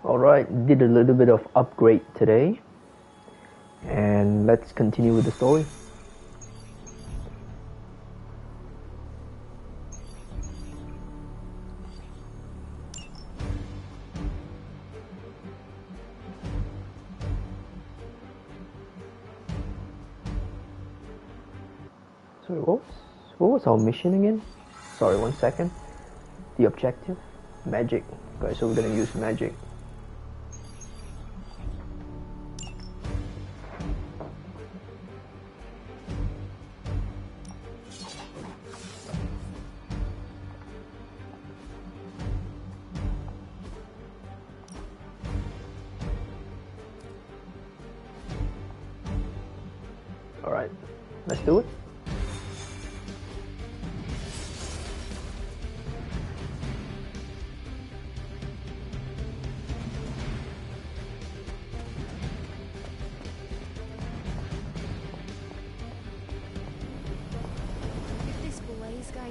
Alright, did a little bit of upgrade today. And let's continue with the story. Sorry, what was our mission again? Sorry, 1 second. The objective? Magic. Okay, so we're gonna use magic. Alright, let's do it.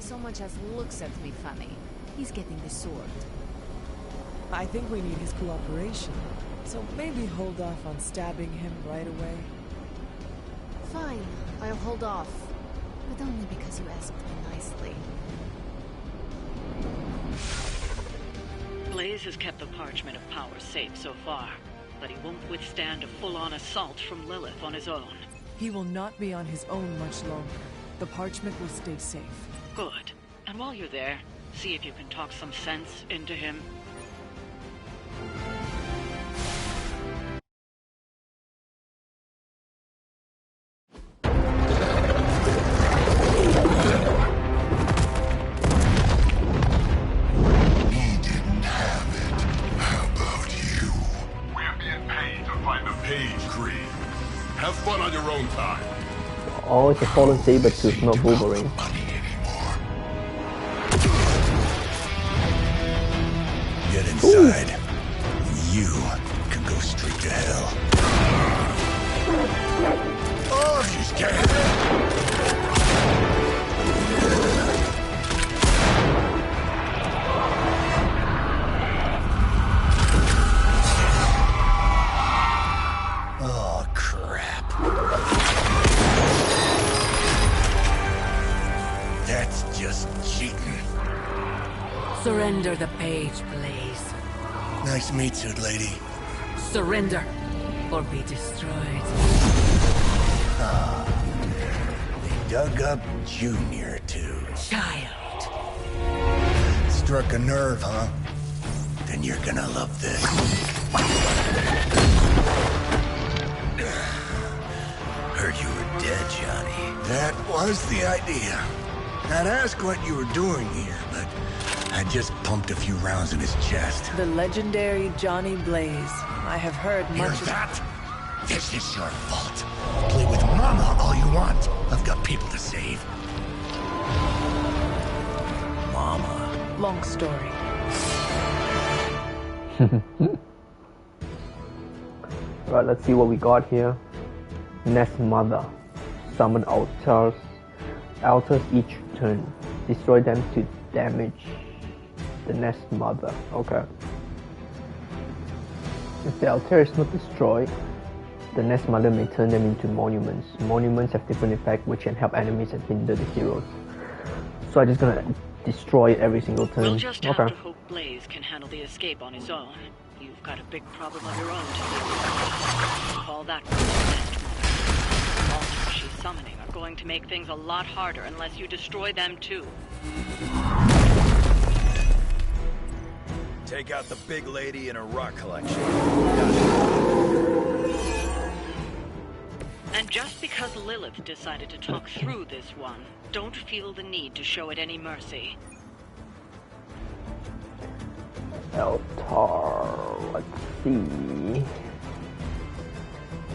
So much as looks at me funny. He's getting the sword. I think we need his cooperation. So maybe hold off on stabbing him right away. Fine, I'll hold off. But only because you asked me nicely. Blaze has kept the Parchment of Power safe so far, but he won't withstand a full-on assault from Lilith on his own. He will not be on his own much longer. The Parchment will stay safe. Good. And while you're there, see if you can talk some sense into him. He didn't have it. How about you? We're being paid to find the Page Creed. Have fun on your own time. Oh, it's a fallen saber tooth, not Wolverine. Get inside. Ooh. You can go straight to hell. Oh, she's scared. Oh, crap. That's just cheating. Surrender the page, Blaze. Nice meat suit, lady. Surrender, or be destroyed. They dug up Junior, too. Child. Struck a nerve, huh? Then you're gonna love this. Heard you were dead, Johnny. That was the idea. I'd ask what you were doing here, but I just pumped a few rounds in his chest. The legendary Johnny Blaze. I have heard Hear much of that? This is your fault. Play with Mama all you want. I've got people to save. Mama. long story. Right, let's see what we got here. Nest Mother. Summon altars each turn. Destroy them to damage the Nest Mother. Okay. If the altar is not destroyed, the Nest Mother may turn them into monuments. Monuments have different effects which can help enemies and hinder the heroes. So I'm just gonna destroy it every single turn. We'll just have to hope Blaze can handle the escape on his own. You've got a big problem of your own to deal with. Call that one the Nest Mother. The altars she's summoning are going to make things a lot harder unless you destroy them too. Take out the big lady in her rock collection. And just because Lilith decided to talk through this one, don't feel the need to show it any mercy. Altar, let's see.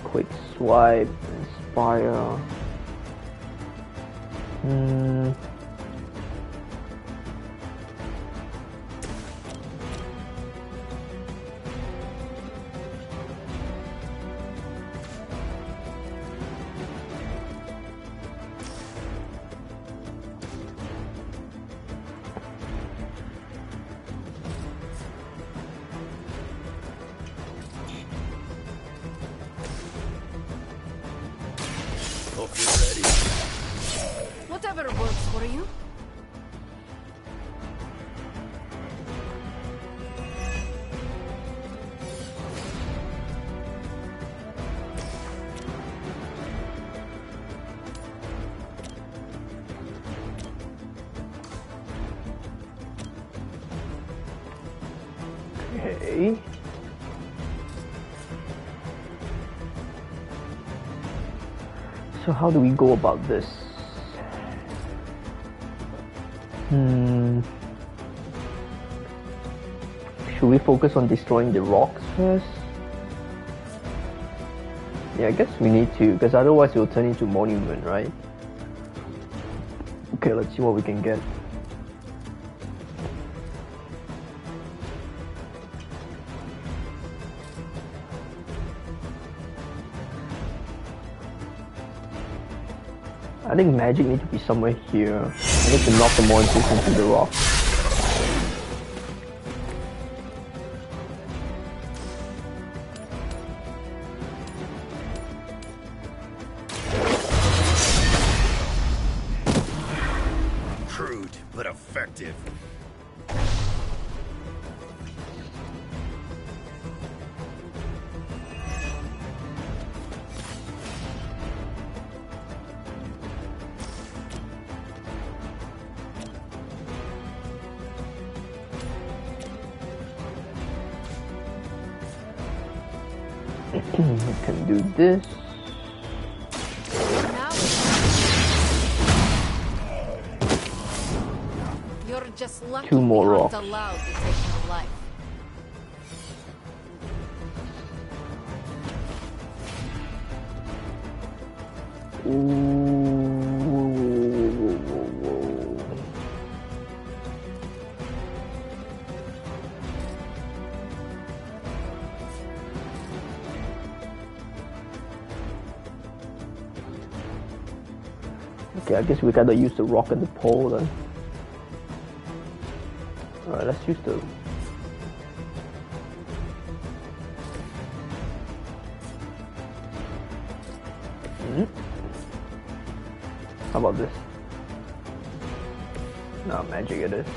Quick swipe, inspire. Hope you're ready. Whatever works for you. Okay. So how do we go about this? Should we focus on destroying the rocks first? Yeah, I guess we need to, because otherwise it will turn into monument, right? Okay, let's see what we can get. I think magic needs to be somewhere here. I need to knock the monsters into the rock. Crude, but effective. We can do this. Now you're just lucky Two more we aren't rocks. allowed to take your life. Okay, I guess we gotta use the rock and the pole then. Alright, let's use the... How about this? No, magic it is.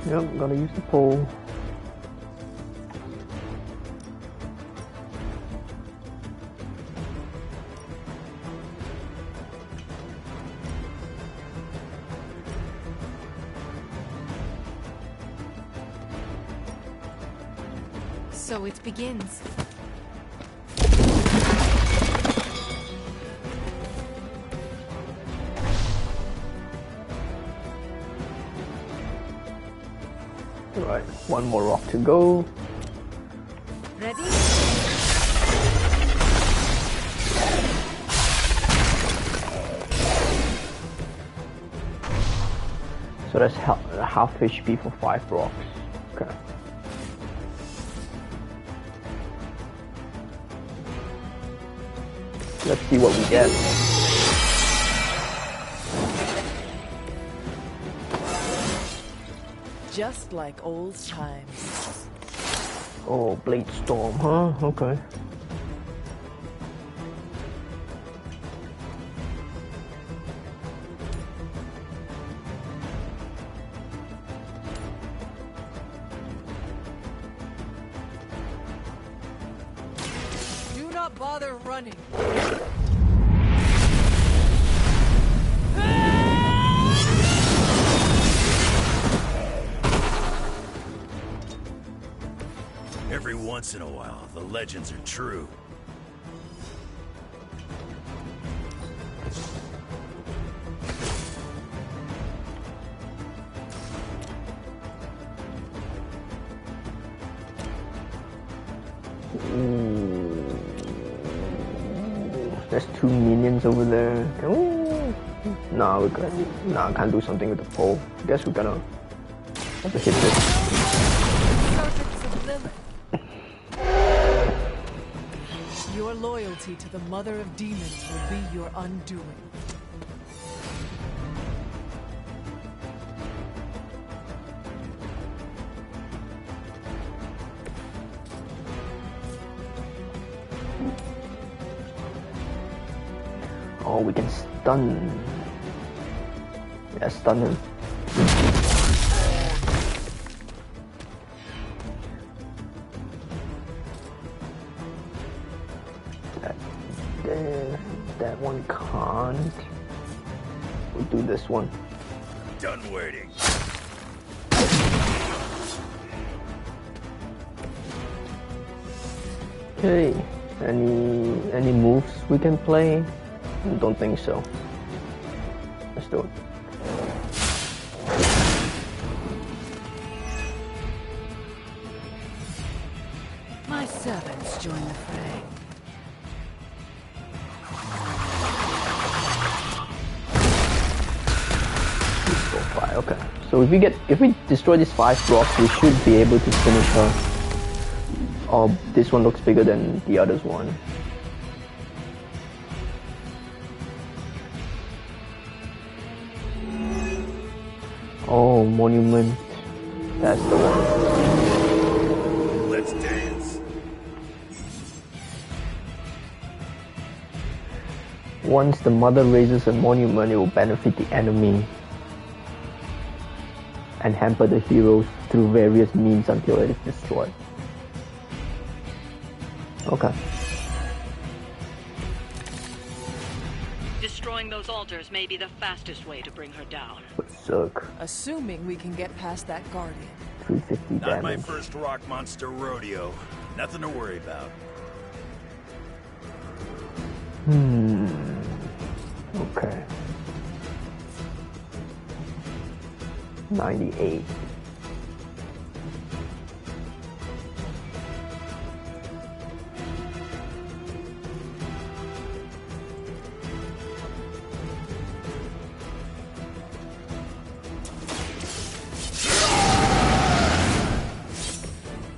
Yep, gotta use the pole. So it begins. Right, one more rock to go. Ready? So that's half HP for 5 rocks. Okay. Let's see what we get. Just like old times. Oh, Blade Storm, huh? Okay. Do not bother running. Every once in a while, the legends are true. There's 2 minions over there. Ooh. Nah, we got. Nah, I can't do something with the pole. Guess we're gonna have to hit this. Your loyalty to the Mother of Demons will be your undoing. Oh, we can stun. Yeah, stun him. That one can't. We'll do this one. Done waiting. Okay. Any moves we can play? Don't think so. Let's do it. My servants join the fray. Okay, so if we destroy these 5 blocks, we should be able to finish her. Oh, this one looks bigger than the others one. Oh, monument. That's the one. Let's dance. Once the mother raises a monument, it will benefit the enemy and hamper the heroes through various means until it is destroyed. Okay. Destroying those altars may be the fastest way to bring her down. Suck. Assuming we can get past that guardian. 350 Not damage. my first rock monster rodeo. Nothing to worry about. Okay. 98.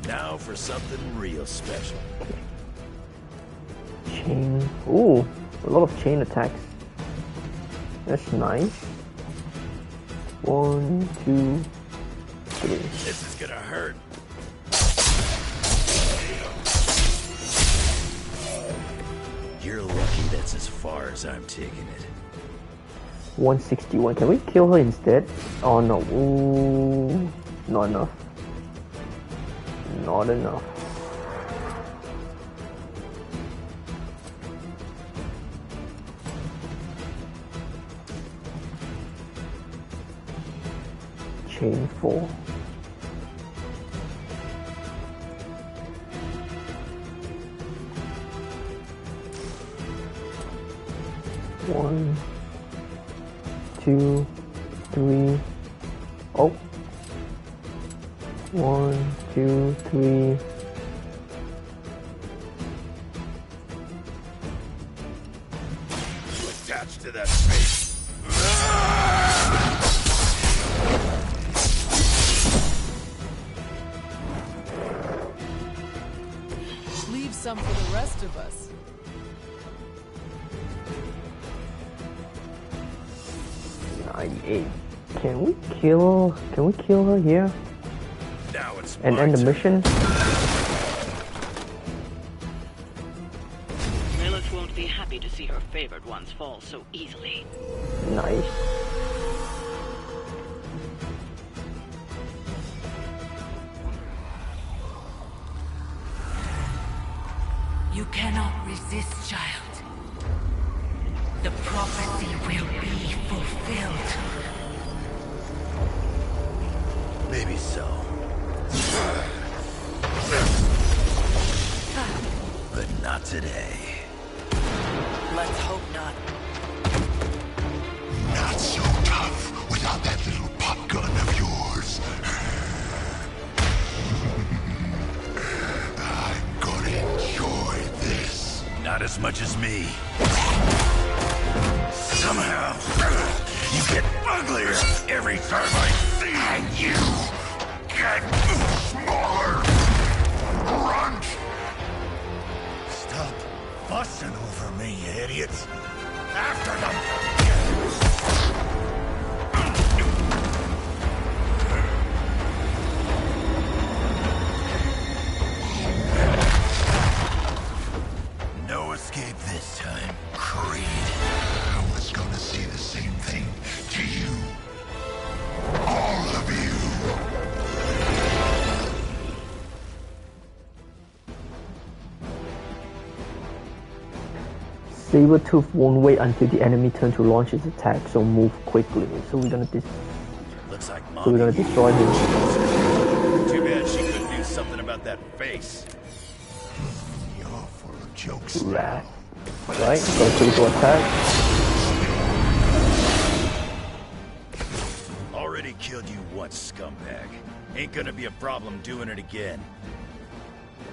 Now for something real special. Chain. Ooh, a lot of chain attacks. That's nice. 1, 2, 3. This is gonna hurt. You're lucky that's as far as I'm taking it. 161. Can we kill her instead? Oh no. Ooh, not enough. Not enough. Chain 4. One, 2, 3. Oh. 1, 2, 3. Attached to that face. Leave some for the rest of us. Can we kill her here Now it's and my end the turn. mission? Lilith won't be happy to see her favored ones fall so easily. Nice. You cannot resist, child. The prophecy will be fulfilled. Maybe so. But not today. Let's hope not. Not so tough without that little pop gun of yours. I'm gonna enjoy this. Not as much as me. Somehow, you get uglier every time I see you. And you get smaller. Grunt. Stop fussing over me, you idiots. After them. No escape this time, Creed. Sabertooth won't wait until the enemy turn to launch his attack, so move quickly. So we're gonna Looks like so we're gonna destroy him. Too bad she couldn't do something about that face. You're full of jokes. Rat. Right? Go critical attack. Already killed you once, scumbag. Ain't gonna be a problem doing it again.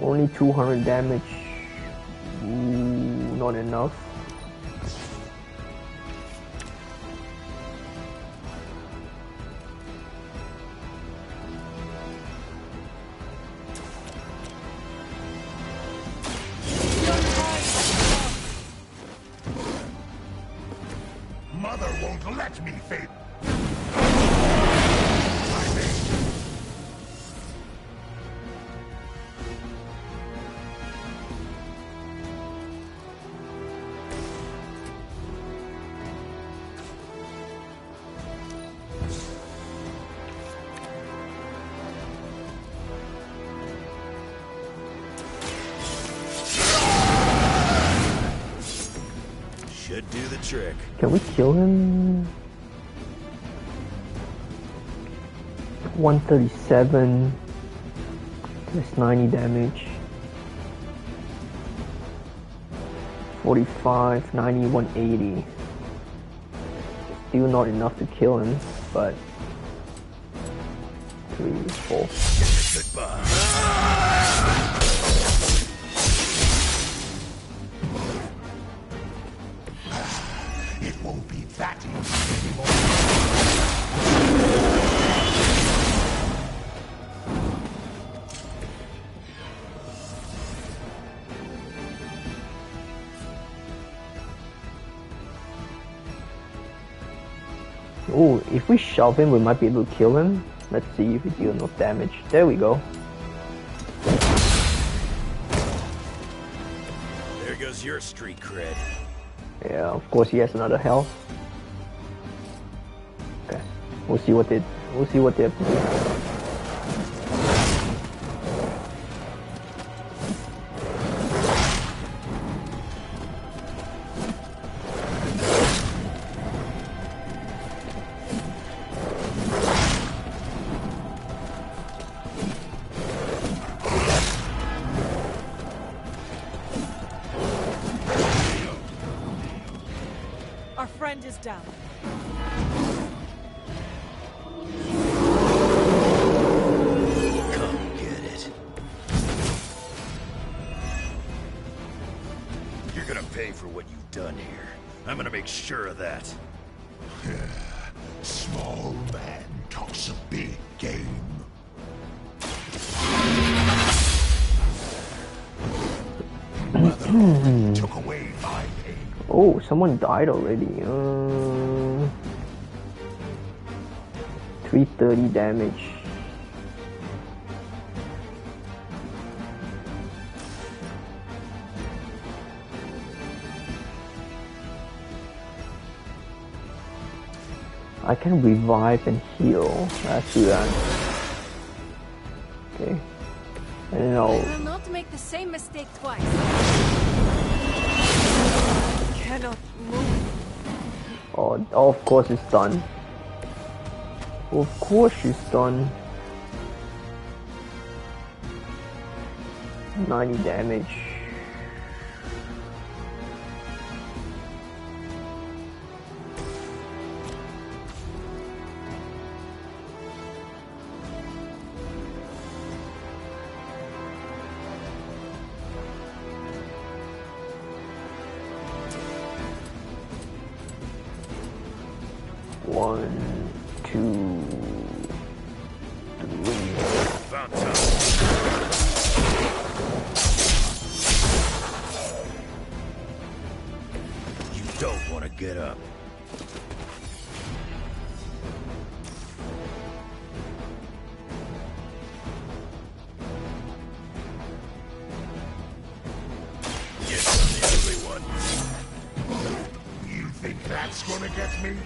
Only 200 damage. Ooh, not enough. Mother won't let me face. Should do the trick. Can we kill him? 137. That's 90 damage. 45, 90, 180. Still not enough to kill him, but 3, 4. Goodbye. It won't be that easy anymore. Oh, if we shove him, we might be able to kill him. Let's see if we deal enough damage. There we go. There goes your street cred. Yeah, of course he has another health. Okay, we'll see what they have to do. Our friend is down. Come get it. You're gonna pay for what you've done here. I'm gonna make sure of that. Small man talks a big game. Mother took away my pain. Oh, someone died already. 330 damage. I can revive and heal. Let's do that. Okay. And then I I'll... will not make the same mistake twice. Cannot move. Oh, of course it's done. Of course she's done. 90 damage. One, two, three. Found time. You don't want to get up. Yes, I'm the ugly one. You think that's gonna get me?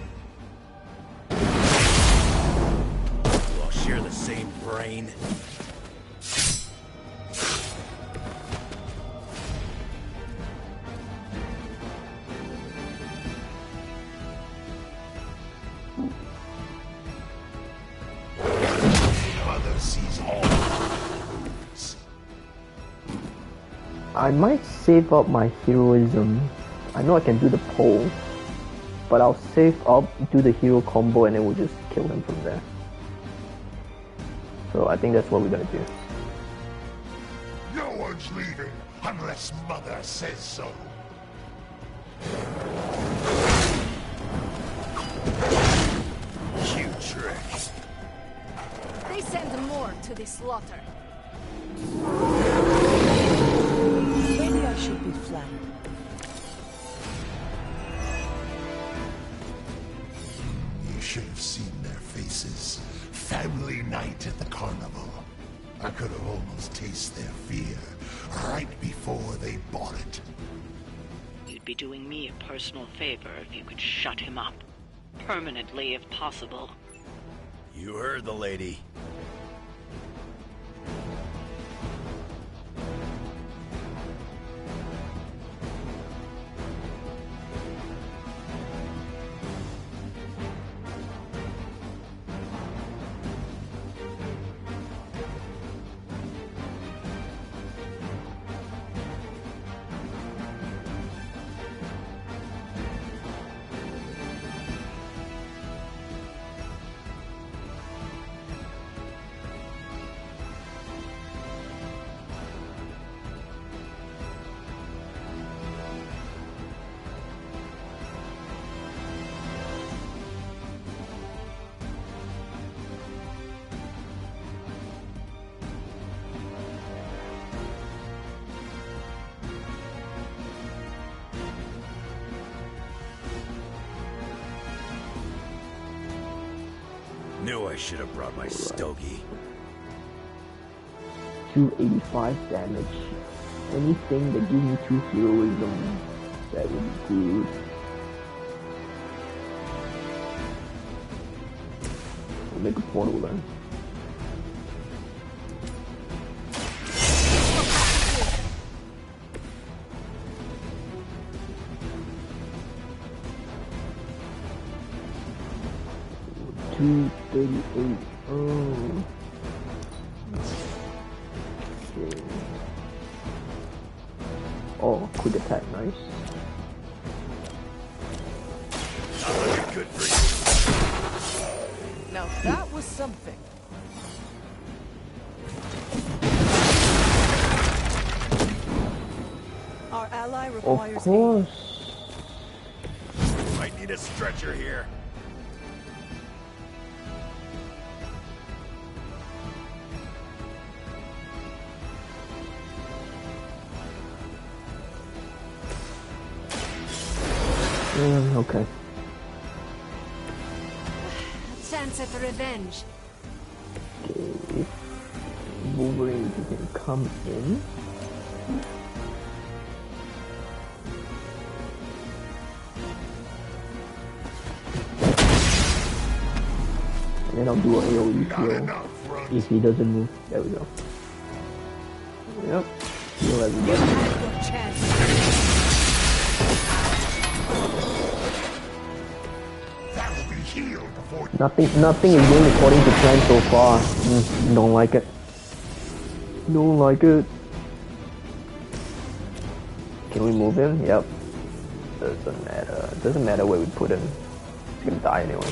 You all share the same brain. I might save up my heroism. I know I can do the pole, but I'll save up, do the hero combo, and then we'll just kill him from there. So I think that's what we're gonna do. No one's leaving unless Mother says so. You trick. They send more to the slaughter. Maybe I should be flattered. You should have seen their faces. Family night at the carnival. I could have almost tasted their fear right before they bought it. You'd be doing me a personal favor if you could shut him up. Permanently, if possible. You heard the lady. Knew I should have brought my stogie. 285 damage. Anything that gives me 2 heroism, that would be good. We'll make a portal then. $238. Oh. Okay. Oh, quick attack, nice. Not looking good for you. Now that was something. Our ally requires Of course. Might need a stretcher here. Okay. A chance at revenge. Okay. Wolverine, you can come in. And then I'll do an AoE kill if he doesn't move. There we go. Yep. Heal everybody. Nothing is going according to plan so far. Don't like it. Don't like it. Can we move him? Yep. Doesn't matter. Doesn't matter where we put him. He's gonna die anyway.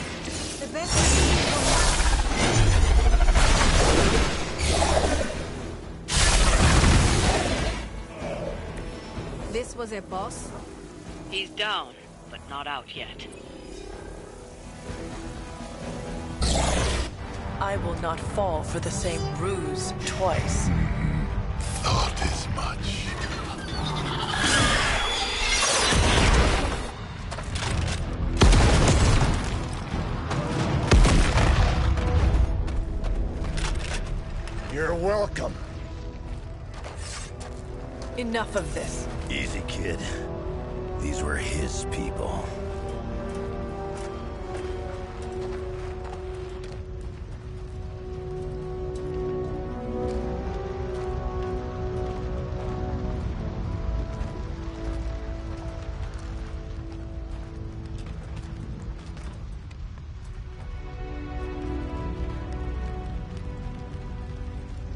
This was a boss? He's down, but not out yet. I will not fall for the same ruse twice. Thought as much. You're welcome. Enough of this. Easy, kid. These were his people.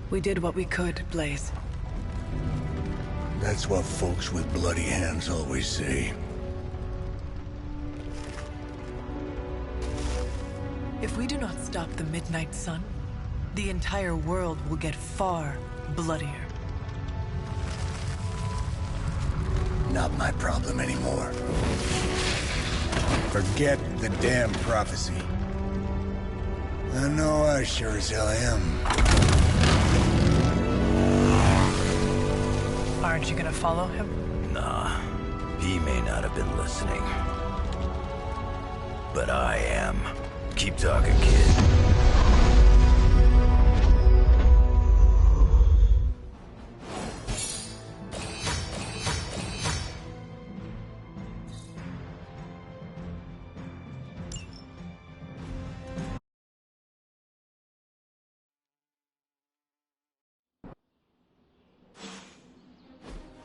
We did what we could, Blaze. That's what folks with bloody hands always say. If we do not stop the Midnight Sun, the entire world will get far bloodier. Not my problem anymore. Forget the damn prophecy. I know I sure as hell am. Aren't you gonna follow him? Nah, he may not have been listening. But I am. Keep talking, kid.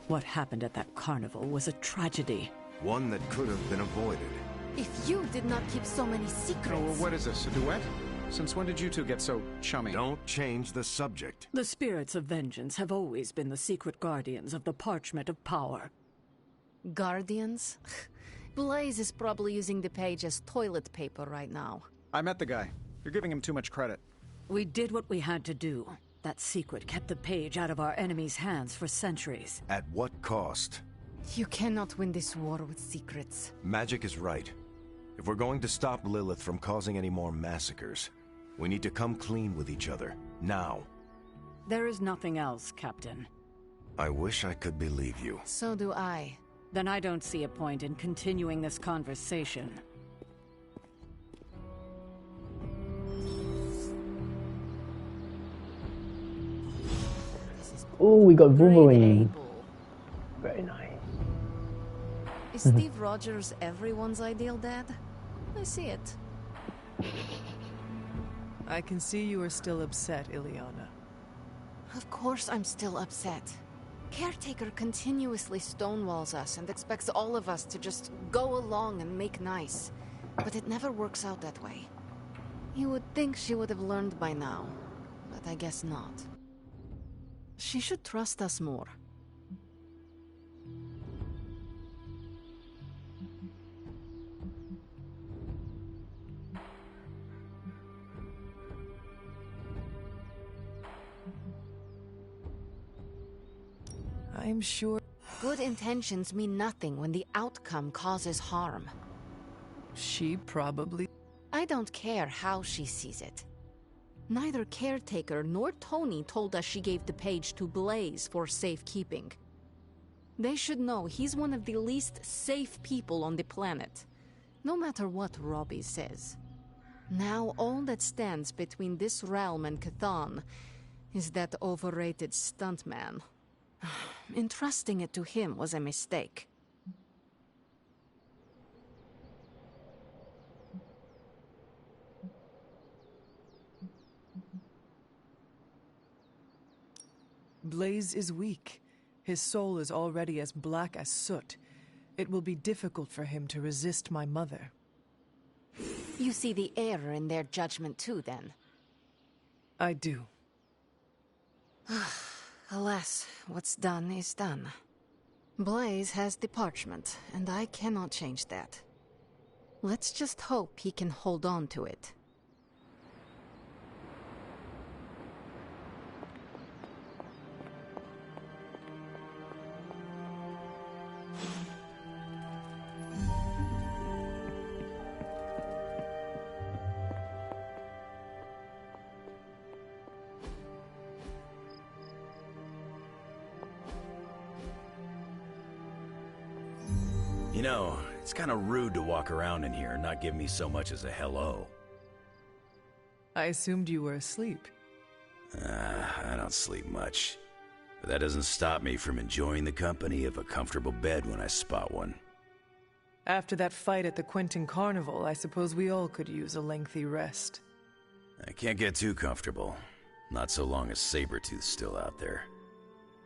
What happened at that carnival was a tragedy. One that could have been avoided. If you did not keep so many secrets... Oh, what is this, a duet? Since when did you two get so chummy? Don't change the subject. The spirits of vengeance have always been the secret guardians of the parchment of power. Guardians? Blaze is probably using the page as toilet paper right now. I met the guy. You're giving him too much credit. We did what we had to do. That secret kept the page out of our enemies' hands for centuries. At what cost? You cannot win this war with secrets. Magic is right. If we're going to stop Lilith from causing any more massacres, we need to come clean with each other, now. There is nothing else, Captain. I wish I could believe you. So do I. Then I don't see a point in continuing this conversation. Oh, we got Wolverine. Able. Very nice. Is Steve Rogers everyone's ideal dad? I see it. I can see you are still upset, Ileana. Of course I'm still upset. Caretaker continuously stonewalls us and expects all of us to just go along and make nice. But it never works out that way. You would think she would have learned by now, but I guess not. She should trust us more. I'm sure... Good intentions mean nothing when the outcome causes harm. She probably... I don't care how she sees it. Neither Caretaker nor Tony told us she gave the page to Blaze for safekeeping. They should know he's one of the least safe people on the planet, no matter what Robbie says. Now all that stands between this realm and Catan is that overrated stuntman. Entrusting it to him was a mistake. Blaze is weak. His soul is already as black as soot. It will be difficult for him to resist my mother. You see the error in their judgment too, then? I do. Alas, what's done is done. Blaze has the parchment, and I cannot change that. Let's just hope he can hold on to it. You know, it's kind of rude to walk around in here and not give me so much as a hello. I assumed you were asleep. I don't sleep much. But that doesn't stop me from enjoying the company of a comfortable bed when I spot one. After that fight at the Quentin Carnival, I suppose we all could use a lengthy rest. I can't get too comfortable. Not so long as Sabretooth's still out there.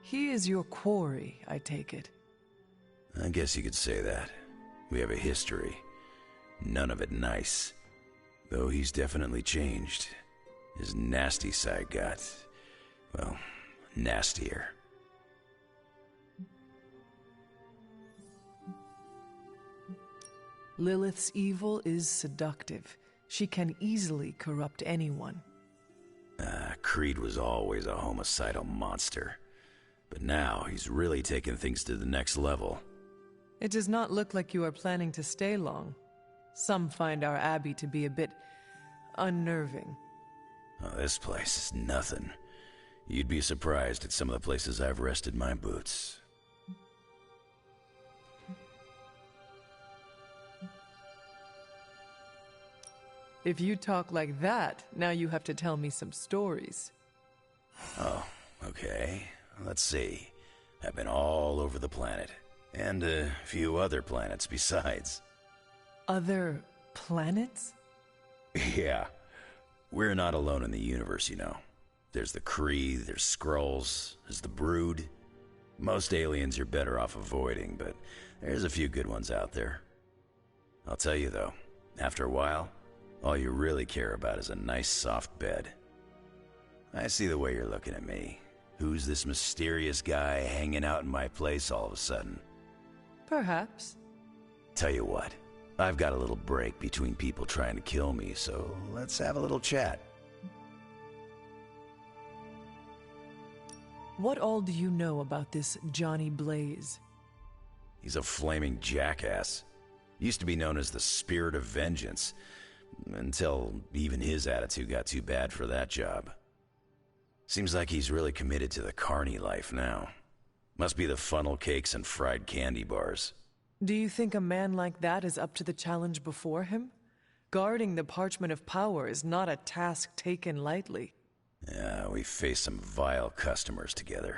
He is your quarry, I take it. I guess you could say that. We have a history. None of it nice. Though he's definitely changed. His nasty side got, well, nastier. Lilith's evil is seductive. She can easily corrupt anyone. Creed was always a homicidal monster. But now he's really taken things to the next level. It does not look like you are planning to stay long. Some find our abbey to be a bit unnerving. Oh, this place is nothing. You'd be surprised at some of the places I've rested my boots. If you talk like that, now you have to tell me some stories. Oh, okay. Let's see. I've been all over the planet. And a few other planets besides. Other planets? Yeah. We're not alone in the universe, you know. There's the Kree, there's Skrulls, there's the Brood. Most aliens you're better off avoiding, but there's a few good ones out there. I'll tell you though, after a while, all you really care about is a nice soft bed. I see the way you're looking at me. Who's this mysterious guy hanging out in my place all of a sudden? Perhaps. Tell you what, I've got a little break between people trying to kill me, so let's have a little chat. What all do you know about this Johnny Blaze? He's a flaming jackass. Used to be known as the Spirit of Vengeance, until even his attitude got too bad for that job. Seems like he's really committed to the carny life now. Must be the funnel cakes and fried candy bars. Do you think a man like that is up to the challenge before him? Guarding the Parchment of Power is not a task taken lightly. Yeah, we faced some vile customers together.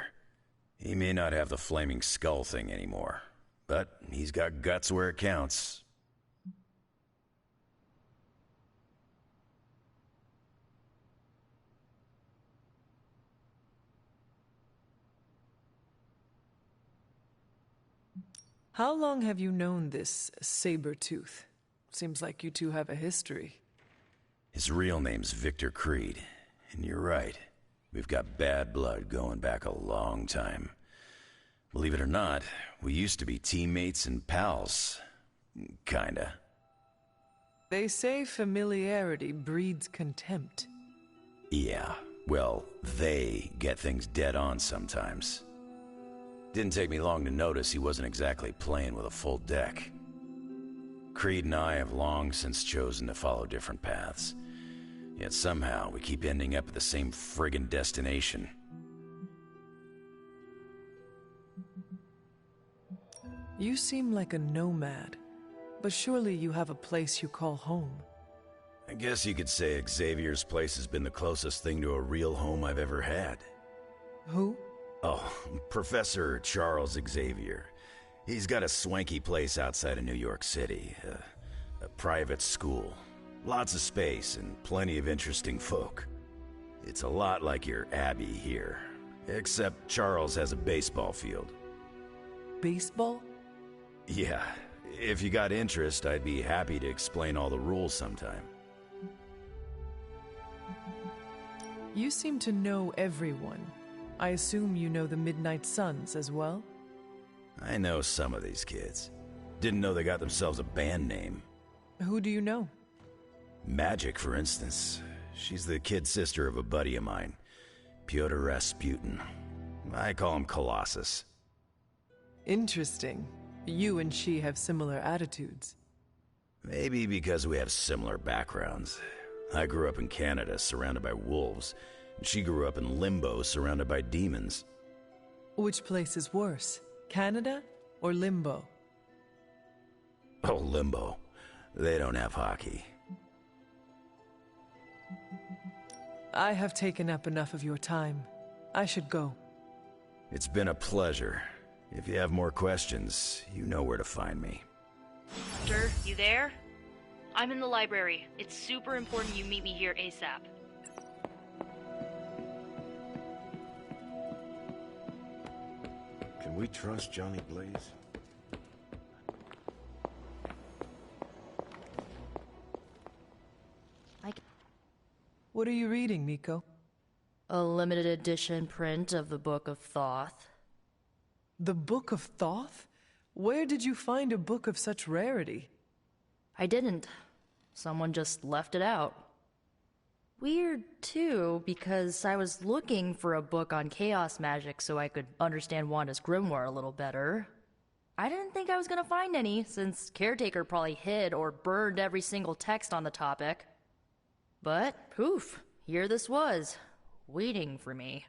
He may not have the flaming skull thing anymore, but he's got guts where it counts. How long have you known this Sabertooth? Seems like you two have a history. His real name's Victor Creed, and you're right. We've got bad blood going back a long time. Believe it or not, we used to be teammates and pals. Kinda. They say familiarity breeds contempt. Yeah, well, they get things dead on sometimes. Didn't take me long to notice he wasn't exactly playing with a full deck. Creed and I have long since chosen to follow different paths. Yet somehow we keep ending up at the same friggin' destination. You seem like a nomad, but surely you have a place you call home. I guess you could say Xavier's place has been the closest thing to a real home I've ever had. Who? Oh, Professor Charles Xavier. He's got a swanky place outside of New York City. A private school. Lots of space and plenty of interesting folk. It's a lot like your Abbey here. Except Charles has a baseball field. Baseball? Yeah. If you got interest, I'd be happy to explain all the rules sometime. You seem to know everyone. I assume you know the Midnight Suns as well? I know some of these kids. Didn't know they got themselves a band name. Who do you know? Magic, for instance. She's the kid sister of a buddy of mine, Pyotr Rasputin. I call him Colossus. Interesting. You and she have similar attitudes. Maybe because we have similar backgrounds. I grew up in Canada, surrounded by wolves. She grew up in Limbo, surrounded by demons. Which place is worse, Canada or Limbo? Oh, Limbo. They don't have hockey. I have taken up enough of your time. I should go. It's been a pleasure. If you have more questions, you know where to find me. Victor, you there? I'm in the library. It's super important you meet me here ASAP. Can we trust Johnny Blaze? What are you reading, Miko? A limited edition print of the Book of Thoth. The Book of Thoth? Where did you find a book of such rarity? I didn't. Someone just left it out. Weird, too, because I was looking for a book on chaos magic so I could understand Wanda's grimoire a little better. I didn't think I was gonna find any, since Caretaker probably hid or burned every single text on the topic. But, poof, here this was, waiting for me.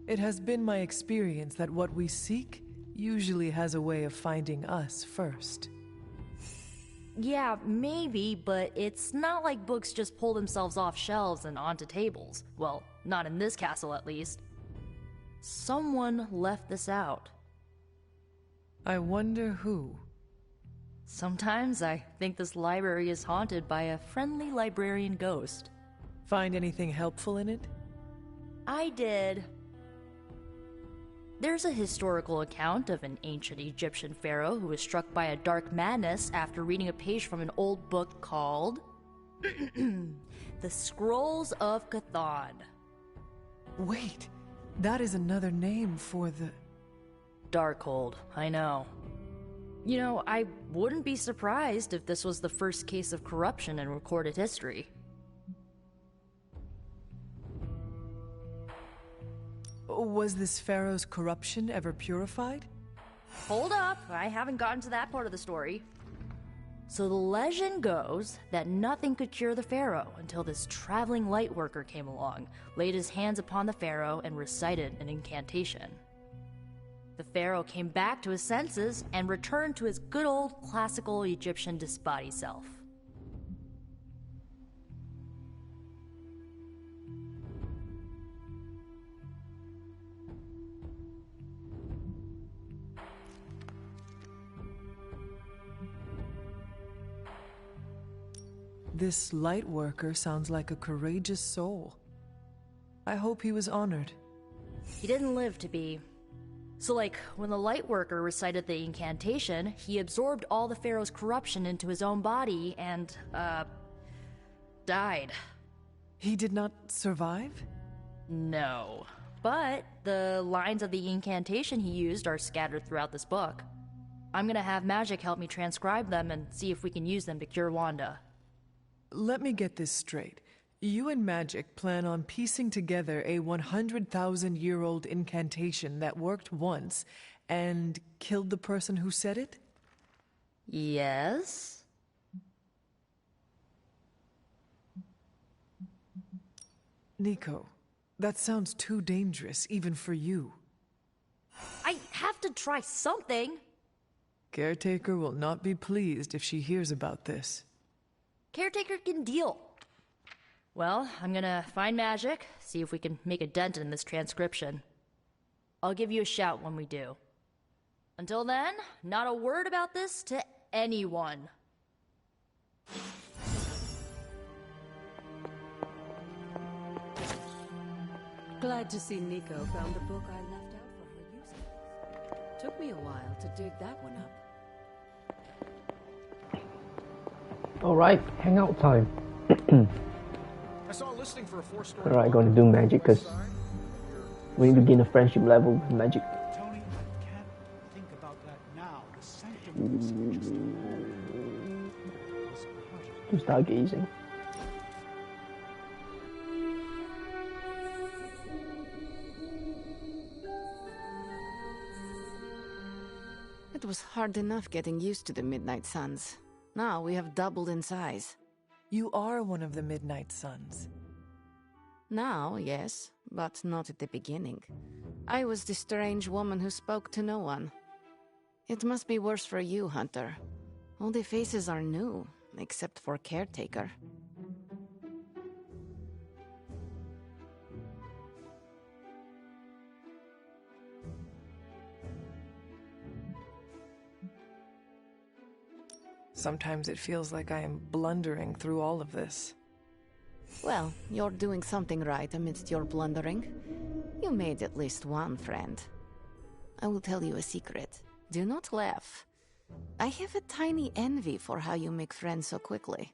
It has been my experience that what we seek usually has a way of finding us first. Yeah, maybe, but it's not like books just pull themselves off shelves and onto tables. Well, not in this castle at least. Someone left this out. I wonder who. Sometimes I think this library is haunted by a friendly librarian ghost. Find anything helpful in it? I did. There's a historical account of an ancient Egyptian pharaoh who was struck by a dark madness after reading a page from an old book called The Scrolls of Cthon. Wait, that is another name for the... Darkhold, I know. You know, I wouldn't be surprised if this was the first case of corruption in recorded history. Was this pharaoh's corruption ever purified? Hold up, I haven't gotten to that part of the story. So the legend goes that nothing could cure the pharaoh until this traveling light worker came along, laid his hands upon the pharaoh, and recited an incantation. The pharaoh came back to his senses and returned to his good old classical Egyptian disbody self. This light worker sounds like a courageous soul. I hope he was honored. He didn't live to be. So like, when the light worker recited the incantation, he absorbed all the pharaoh's corruption into his own body and, died. He did not survive? No. But the lines of the incantation he used are scattered throughout this book. I'm gonna have magic help me transcribe them and see if we can use them to cure Wanda. Let me get this straight. You and Magic plan on piecing together a 100,000-year-old incantation that worked once and killed the person who said it? Yes? Nico, that sounds too dangerous even for you. I have to try something! Caretaker will not be pleased if she hears about this. Caretaker can deal. Well, I'm gonna find Magic, see if we can make a dent in this transcription. I'll give you a shout when we do. Until then, not a word about this to anyone. Glad to see Nico found the book I left out for her use. Took me a while to dig that one up. Alright, hangout time. I saw a listing for a 4-story. Alright, gonna do magic because we need to gain a friendship level with magic. Tony, I can't think about that now. The sanctum of this To stargazing. It was hard enough getting used to the Midnight Suns. Now we have doubled in size. You are one of the Midnight Suns. Now, yes, but not at the beginning. I was the strange woman who spoke to no one. It must be worse for you, Hunter. All the faces are new, except for Caretaker. Sometimes it feels like I am blundering through all of this. Well, you're doing something right amidst your blundering. You made at least one friend. I will tell you a secret. Do not laugh. I have a tiny envy for how you make friends so quickly.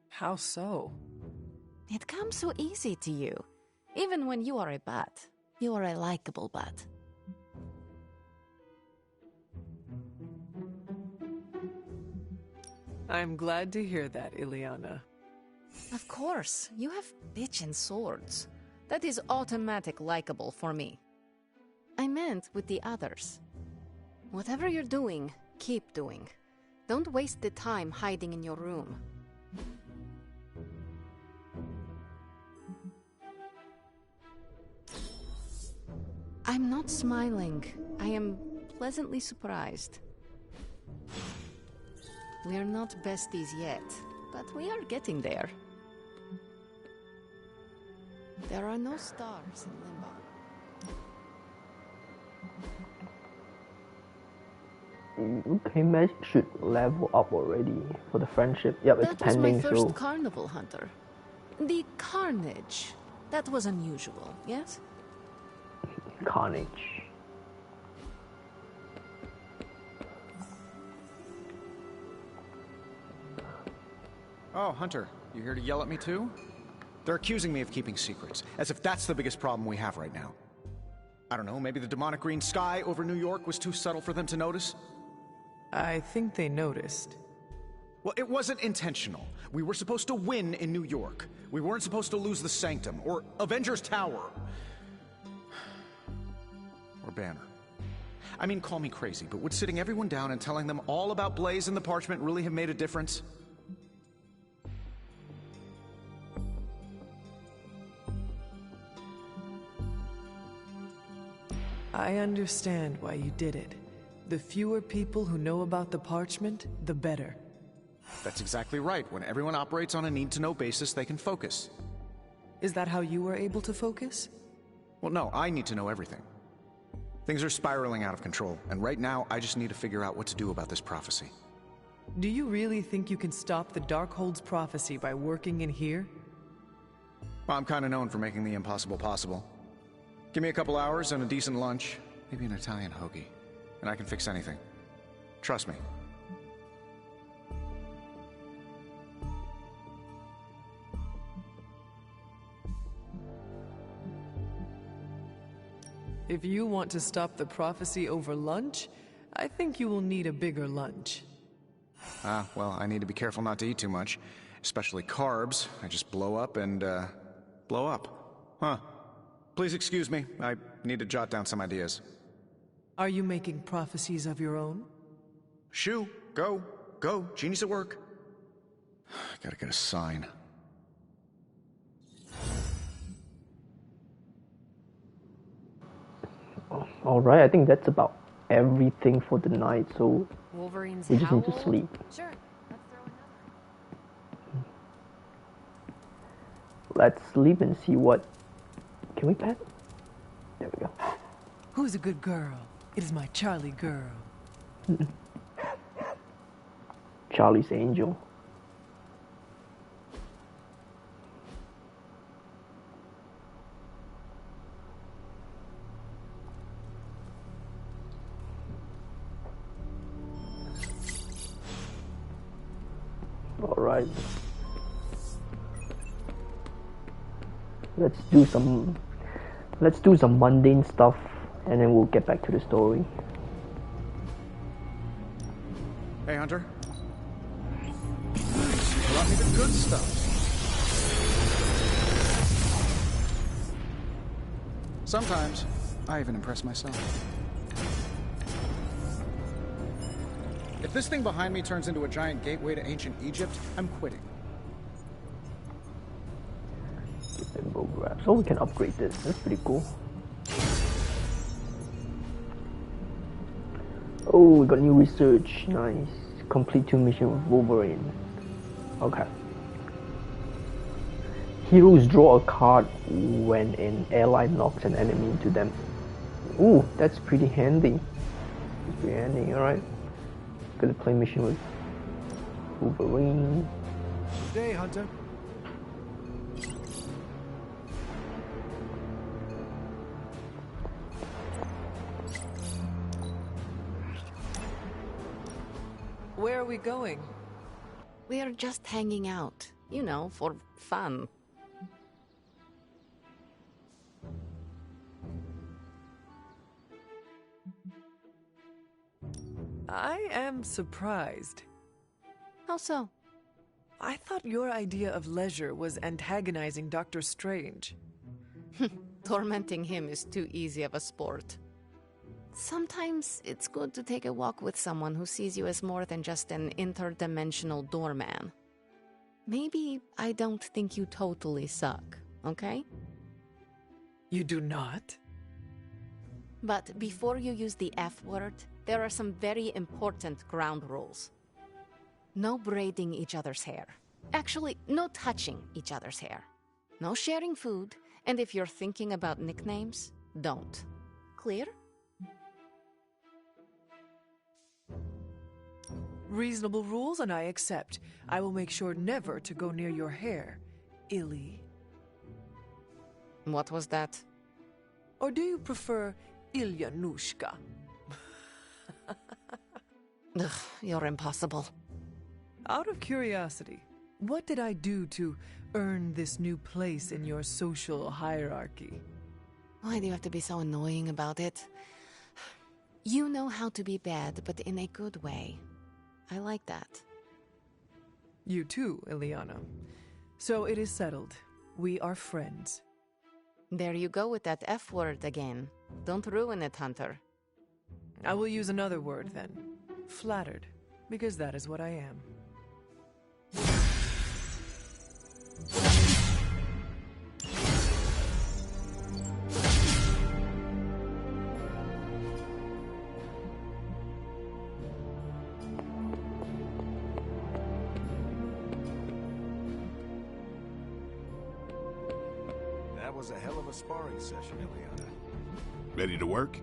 How so? It comes so easy to you. Even when you are a bat. You are a likable bat. I'm glad to hear that, Ileana. Of course, you have bitchin' swords. That is automatic likable for me. I meant with the others. Whatever you're doing, keep doing. Don't waste the time hiding in your room. I'm not smiling. I am pleasantly surprised. We are not besties yet, but we are getting there. There are no stars in Limbo. Okay, magic should level up already for the friendship. Yep, it's pending, That was my first so... carnival hunter. The carnage. That was unusual, yes? Carnage. Oh, Hunter, you here to yell at me too? They're accusing me of keeping secrets, as if that's the biggest problem we have right now. I don't know, maybe the demonic green sky over New York was too subtle for them to notice? I think they noticed. Well, it wasn't intentional. We were supposed to win in New York. We weren't supposed to lose the Sanctum, or Avengers Tower. Or Banner. I mean, call me crazy, but would sitting everyone down and telling them all about Blaze and the Parchment really have made a difference? I understand why you did it. The fewer people who know about the parchment, the better. That's exactly right. When everyone operates on a need-to-know basis, they can focus. Is that how you were able to focus? Well, no, I need to know everything. Things are spiraling out of control, and right now, I just need to figure out what to do about this prophecy. Do you really think you can stop the Darkhold's prophecy by working in here? Well, I'm kind of known for making the impossible possible. Give me a couple hours and a decent lunch, maybe an Italian hoagie, and I can fix anything. Trust me. If you want to stop the prophecy over lunch, I think you will need a bigger lunch. Well, I need to be careful not to eat too much, especially carbs. I just blow up and, blow up. Huh. Please excuse me. I need to jot down some ideas. Are you making prophecies of your own? Shoo, go, go, genius at work. Gotta get a sign. Alright, I think that's about everything for the night, so Wolverine's we just howl? need to sleep. Sure, let's throw another. Let's sleep and see what... Can we pet? There we go. Who's a good girl? It is my Charlie girl. Charlie's angel. Alright. Let's do some mundane stuff and then we'll get back to the story. Hey, Hunter. Brought me the good stuff. Sometimes, I even impress myself. If this thing behind me turns into a giant gateway to ancient Egypt, I'm quitting. So we can upgrade this. That's pretty cool. Oh, we got new research. Nice. Complete 2 missions with Wolverine. Okay. Heroes draw a card when an ally knocks an enemy into them. Ooh, that's pretty handy. That's pretty handy, alright. Gonna play mission with Wolverine. Good day, Hunter. Where are we going? We are just hanging out, you know, for fun. I am surprised. How so? I thought your idea of leisure was antagonizing Dr. Strange. Tormenting him is too easy of a sport. Sometimes it's good to take a walk with someone who sees you as more than just an interdimensional doorman. Maybe I don't think you totally suck, okay? You do not? But before you use the F word, there are some very important ground rules. No braiding each other's hair. Actually, no touching each other's hair. No sharing food, and if you're thinking about nicknames, don't. Clear? Reasonable rules, and I accept. I will make sure never to go near your hair, Illy. What was that? Or do you prefer Ilyanushka? Ugh, you're impossible. Out of curiosity, what did I do to earn this new place in your social hierarchy? Why do you have to be so annoying about it? You know how to be bad, but in a good way. I like that. You too, Ileana. So it is settled. We are friends. There you go with that F word again. Don't ruin it, Hunter. I will use another word then. Flattered, because that is what I am. That was a hell of a sparring session, Ileana. Ready to work?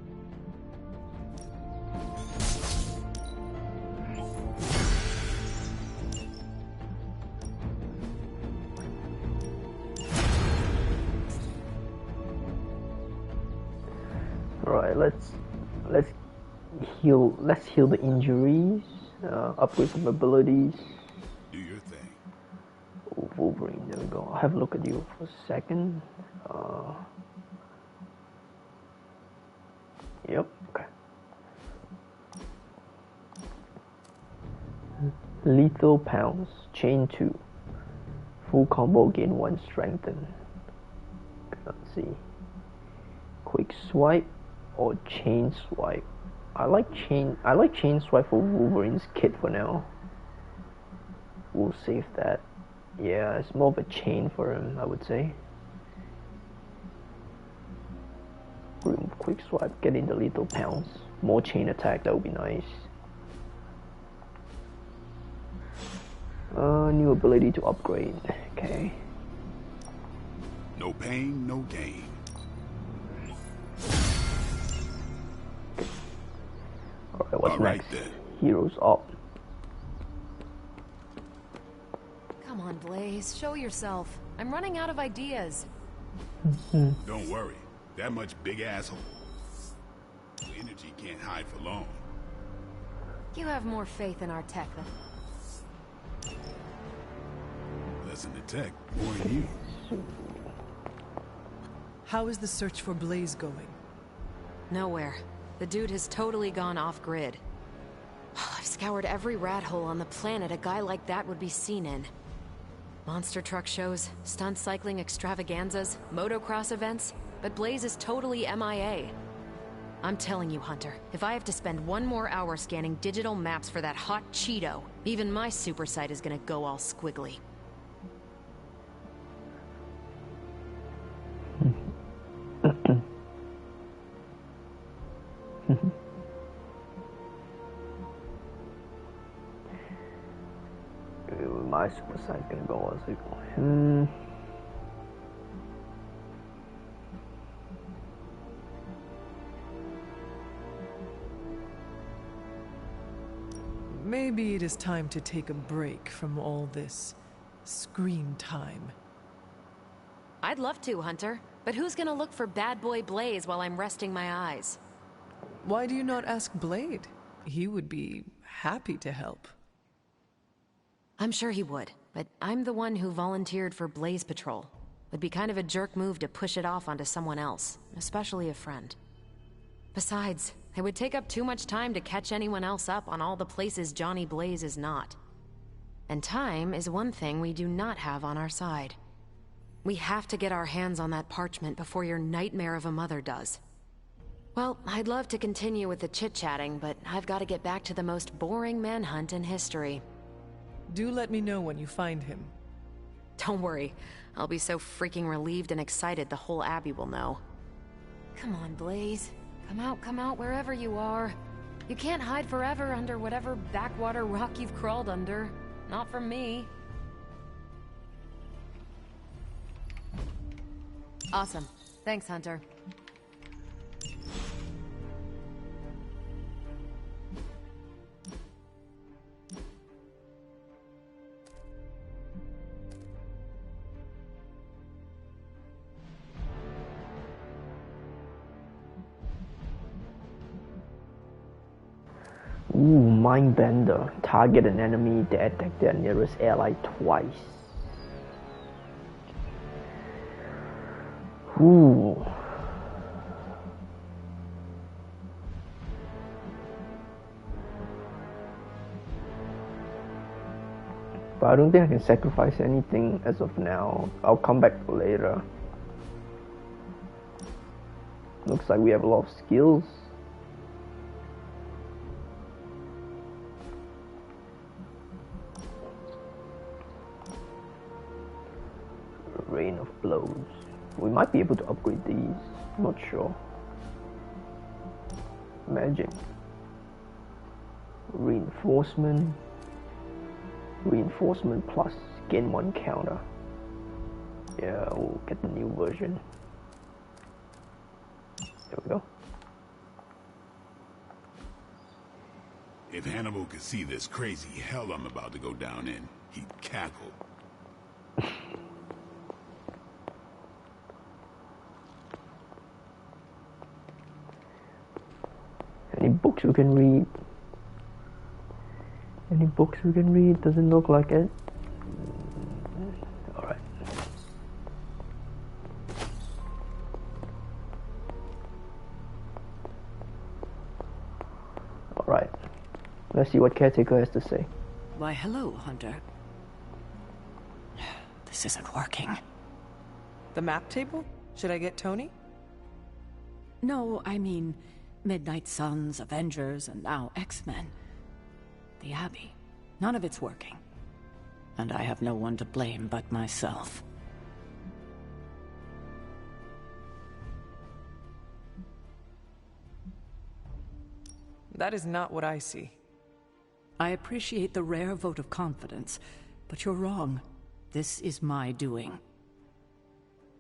Alright, let's heal the injuries, upgrade some abilities. Do your thing. Oh, Wolverine, there we go. I'll have a look at you for a second. Yep, okay. Lethal Pounce, Chain 2. Full combo, gain 1 strengthen. Let's see. Quick Swipe or Chain Swipe. I like Chain Swipe for Wolverine's kit for now. We'll save that. Yeah, it's more of a chain for him, I would say. Quick Swipe, get in the Lethal Pounce. More chain attack, that would be nice. New ability to upgrade. Okay. No pain, no gain. Alright, what's All right, next? then. Heroes up. Come on, Blaze, show yourself. I'm running out of ideas. Don't worry. That much big asshole. Energy can't hide for long. You have more faith in our tech than... Less in the tech, more in you. How is the search for Blaze going? Nowhere. The dude has totally gone off-grid. I've scoured every rat hole on the planet a guy like that would be seen in. Monster truck shows, stunt cycling extravaganzas, motocross events, but Blaze is totally MIA. I'm telling you, Hunter, if I have to spend one more hour scanning digital maps for that hot Cheeto, even my super sight is gonna go all squiggly. My super sight's gonna go also. Maybe it is time to take a break from all this screen time. I'd love to, Hunter, but who's gonna look for Bad Boy Blaze while I'm resting my eyes? Why do you not ask Blade? He would be happy to help. I'm sure he would, but I'm the one who volunteered for Blaze Patrol. It'd be kind of a jerk move to push it off onto someone else, especially a friend. Besides, it would take up too much time to catch anyone else up on all the places Johnny Blaze is not. And time is one thing we do not have on our side. We have to get our hands on that parchment before your nightmare of a mother does. Well, I'd love to continue with the chit-chatting, but I've got to get back to the most boring manhunt in history. Do let me know when you find him. Don't worry. I'll be so freaking relieved and excited the whole Abbey will know. Come on, Blaze. Come out wherever you are. You can't hide forever under whatever backwater rock you've crawled under. Not from me. Awesome. Thanks, Hunter. Ooh, Mindbender. Target an enemy that attack their nearest ally twice. Ooh. But I don't think I can sacrifice anything as of now. I'll come back later. Looks like we have a lot of skills. Rain of blows. We might be able to upgrade these. Not sure. Magic. Reinforcement. Reinforcement plus gain 1 counter. Yeah, we'll get the new version. There we go. If Hannibal could see this crazy hell I'm about to go down in, he'd cackle. Any books we can read? Any books we can read? Doesn't look like it. Alright. Alright. Let's see what Caretaker has to say. Why, hello, Hunter. This isn't working. The map table? Should I get Tony? No, I mean Midnight Suns, Avengers, and now X-Men. The Abbey. None of it's working. And I have no one to blame but myself. That is not what I see. I appreciate the rare vote of confidence, but you're wrong. This is my doing.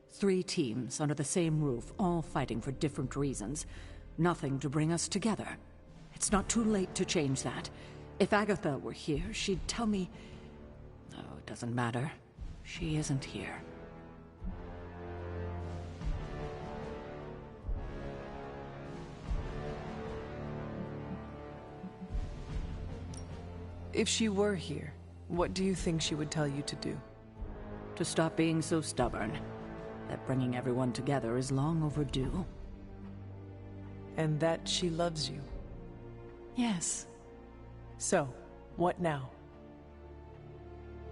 3 teams under the same roof, all fighting for different reasons. Nothing to bring us together. It's not too late to change that. If Agatha were here, she'd tell me... Oh, it doesn't matter. She isn't here. If she were here, what do you think she would tell you to do? To stop being so stubborn. That bringing everyone together is long overdue. And that she loves you. Yes. So, what now?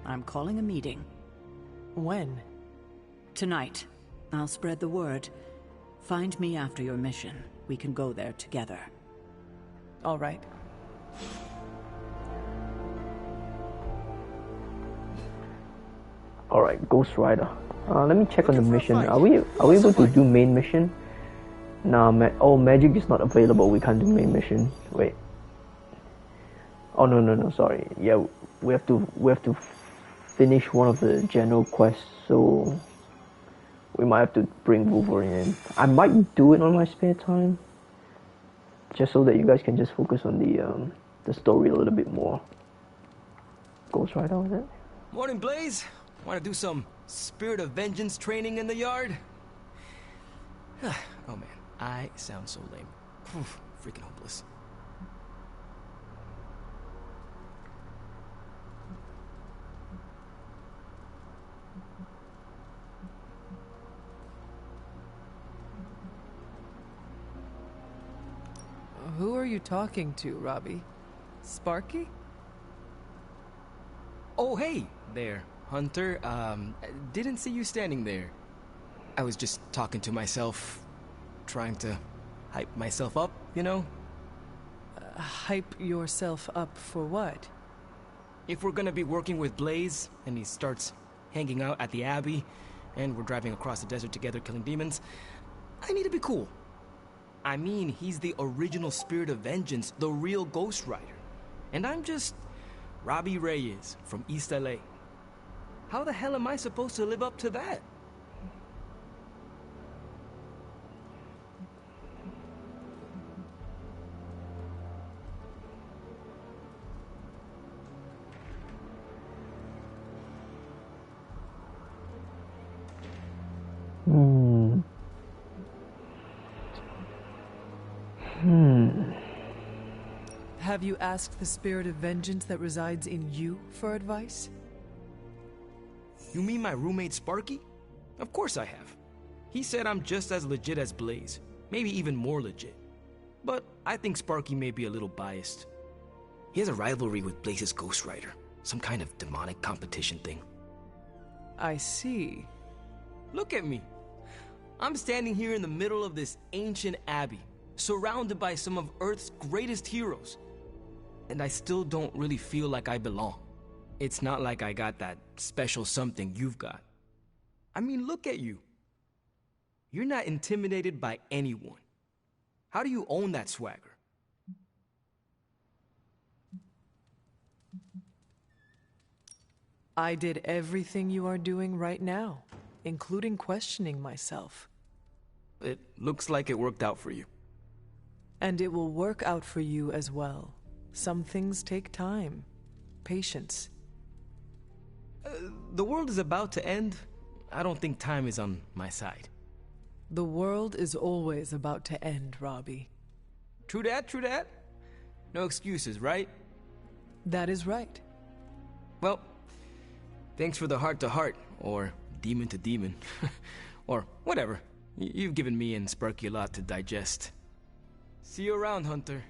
I'm calling a meeting. When? Tonight. I'll spread the word. Find me after your mission. We can go there together. All right. Alright, Ghost Rider. Let me check on the mission. Are we able to do main mission? Nah, magic is not available. We can't do main mission. Wait. Oh no, sorry. Yeah, we have to finish one of the general quests, so we might have to bring Wolverine in. I might do it on my spare time, just so that you guys can just focus on the story a little bit more. Ghost Rider, was it? Morning, Blaze. Want to do some Spirit of Vengeance training in the yard? Oh man, I sound so lame. Freaking hopeless. Who are you talking to, Robbie? Sparky? Oh, hey there, Hunter. Didn't see you standing there. I was just talking to myself, trying to hype myself up, you know? Hype yourself up for what? If we're gonna be working with Blaze, and he starts hanging out at the Abbey, and we're driving across the desert together killing demons, I need to be cool. I mean, he's the original spirit of vengeance, the real Ghost Rider. And I'm just Robbie Reyes from East LA. How the hell am I supposed to live up to that? Have you asked the spirit of vengeance that resides in you for advice? You mean my roommate Sparky? Of course I have. He said I'm just as legit as Blaze, maybe even more legit. But I think Sparky may be a little biased. He has a rivalry with Blaze's Ghost Rider, some kind of demonic competition thing. I see. Look at me. I'm standing here in the middle of this ancient abbey, surrounded by some of Earth's greatest heroes. And I still don't really feel like I belong. It's not like I got that special something you've got. I mean, look at you. You're not intimidated by anyone. How do you own that swagger? I did everything you are doing right now, including questioning myself. It looks like it worked out for you. And it will work out for you as well. Some things take time. Patience. The world is about to end. I don't think time is on my side. The world is always about to end, Robbie. True that, true that. No excuses, right? That is right. Well, thanks for the heart-to-heart, or demon-to-demon, or whatever. You've given me and Sparky a lot to digest. See you around, Hunter.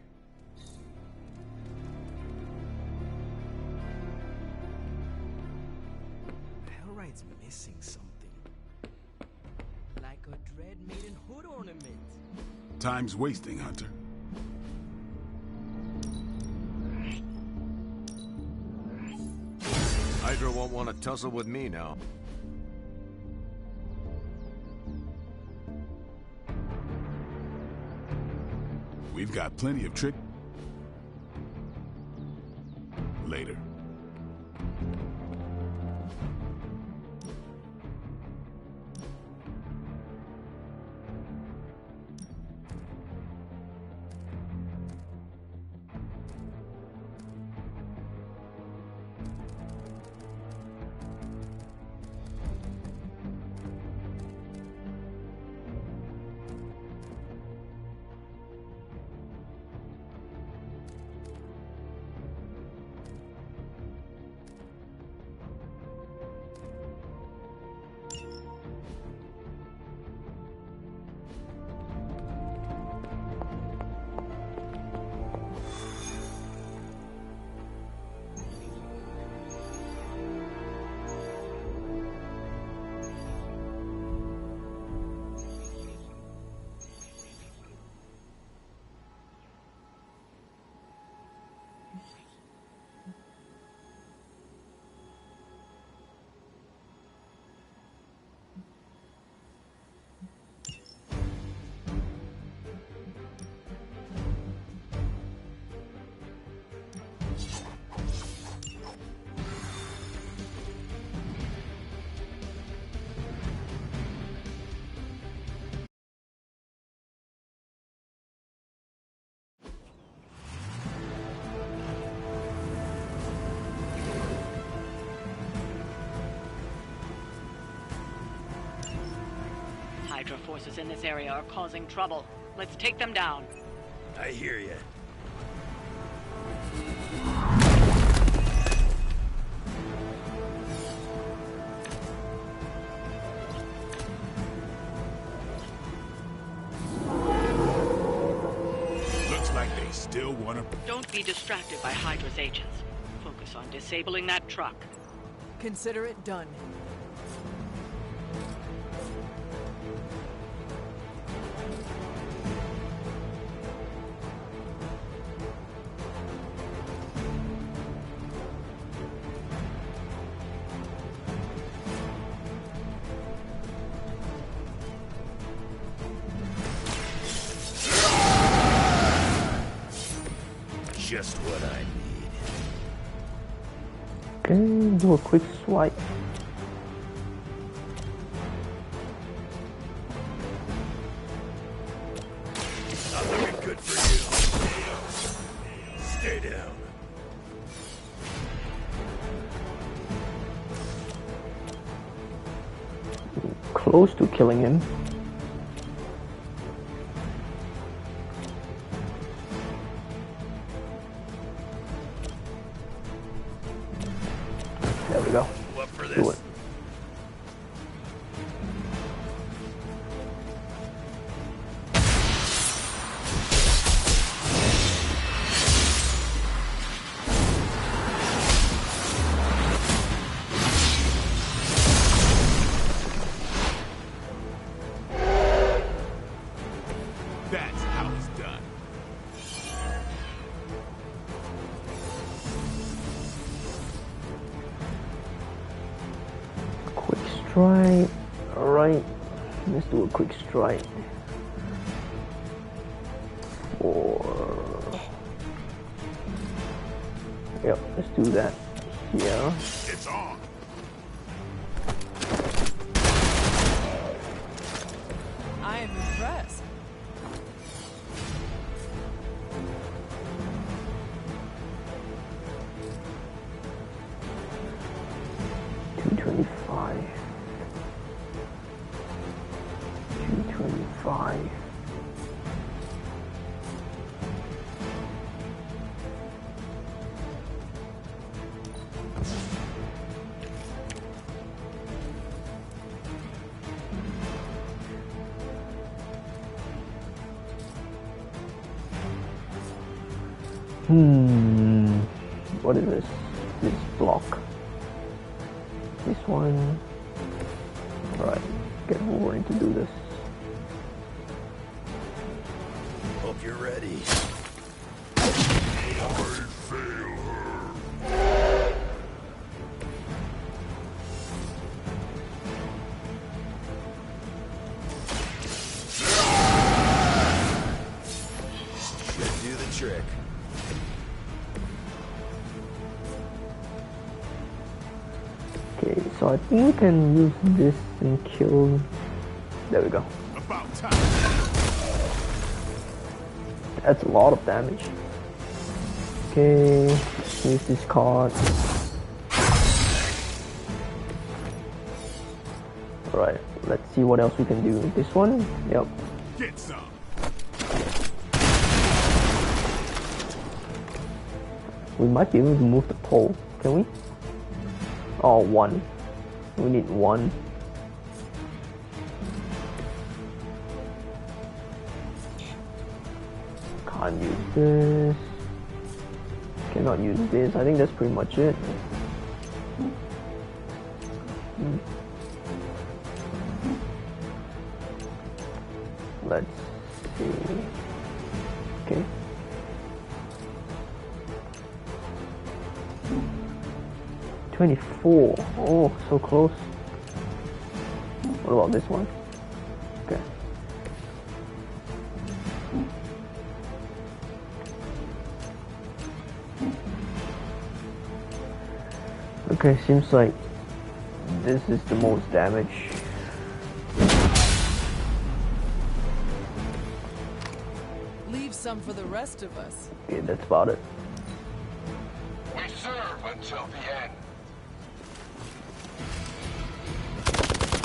Hellride's missing something. Like a Dread Maiden hood ornament. Time's wasting, Hunter. Hydra won't want to tussle with me now. We've got plenty of trick. Later. Hydra forces in this area are causing trouble. Let's take them down. I hear you. Looks like they still want to... Don't be distracted by Hydra's agents. Focus on disabling that truck. Consider it done. Just what I Okay, need. do a quick swipe. Not looking good for you. Stay down. Close to killing him. There we go. Up for Do this. it. That's how it's done. Quick strike. Alright. Let's do a quick strike. 4. Yep, let's do that here. It's on. I am impressed. $225. $225. What is this? This block. This one. Alright, get Wolverine to do this. Hope you're ready. Should do the trick. Okay, so I think we can use this and kill. There we go. About time. That's a lot of damage. Okay, use this card. Alright, let's see what else we can do. This one? Yep. Get some. We might be able to move the pole. Can we? Oh, 1. We need 1. Can't use this. Cannot use this. I think that's pretty much it. Let's see. Okay. $24. Oh, so close. What about this one? Okay. Okay, seems like this is the most damage. Leave some for the rest of us. Okay, that's about it. We serve until the end.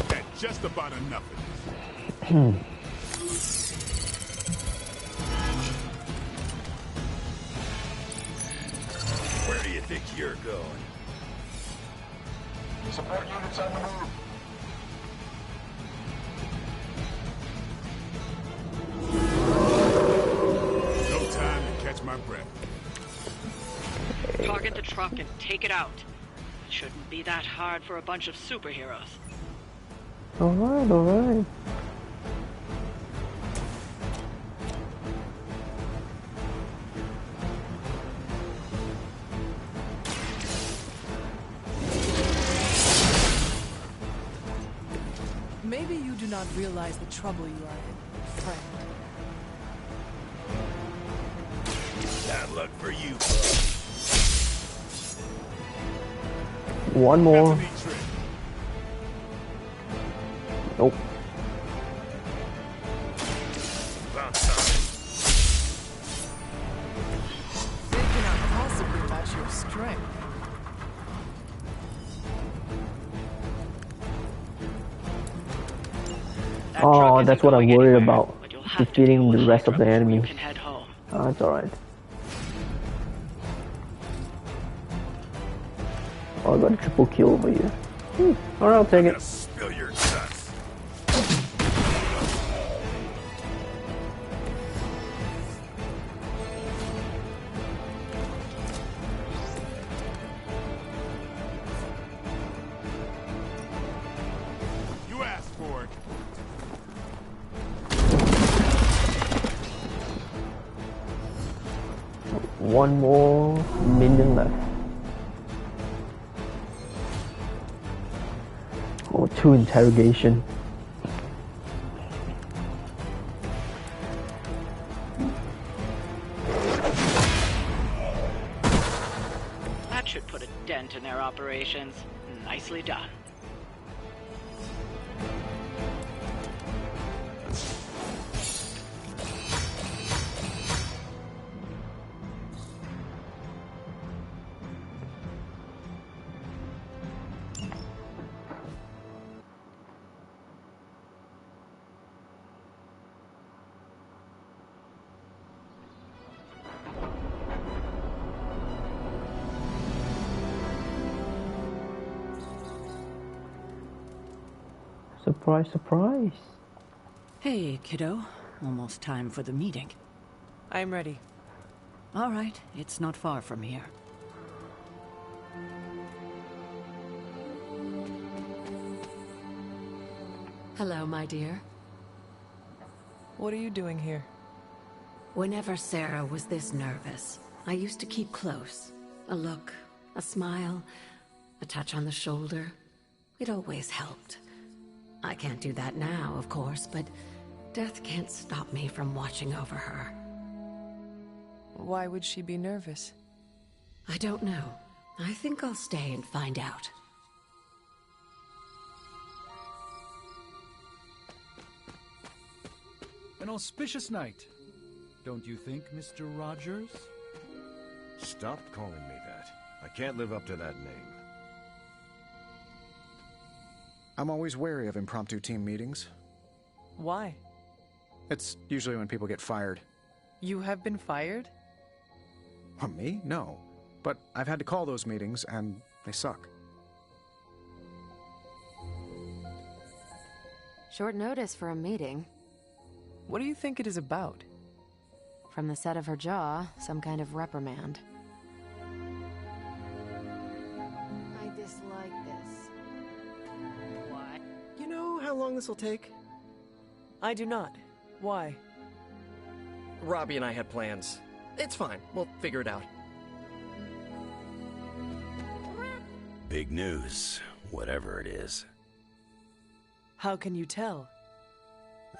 That's just about enough of this. Where do you think you're going? Support units on the move. No time to catch my breath. Target the truck and take it out. Shouldn't be that hard for a bunch of superheroes. Alright, alright. Maybe you do not realize the trouble you are in, friend. Bad luck for you. One more. Nope. They cannot possibly match your strength. Oh, that's what I'm worried about. Defeating the rest of the enemies. Oh, that's alright. Oh, I got a triple kill over here. Alright, I'll take it. Spill your guts. You asked for it. One more minion left. Or 2 interrogation. That should put a dent in their operations. Nicely done. Surprise, surprise. Hey, kiddo. Almost time for the meeting. I'm ready. All right, it's not far from here. Hello, my dear. What are you doing here? Whenever Sara was this nervous, I used to keep close. A look, a smile, a touch on the shoulder. It always helped. I can't do that now, of course, but death can't stop me from watching over her. Why would she be nervous? I don't know. I think I'll stay and find out. An auspicious night, don't you think, Mr. Rogers? Stop calling me that. I can't live up to that name. I'm always wary of impromptu team meetings. Why? It's usually when people get fired. You have been fired? Me? No. But I've had to call those meetings, and they suck. Short notice for a meeting. What do you think it is about? From the set of her jaw, some kind of reprimand. I dislike this. What? You know how long this will take? I do not. Why? Robbie and I had plans. It's fine. We'll figure it out. Big news, whatever it is. How can you tell?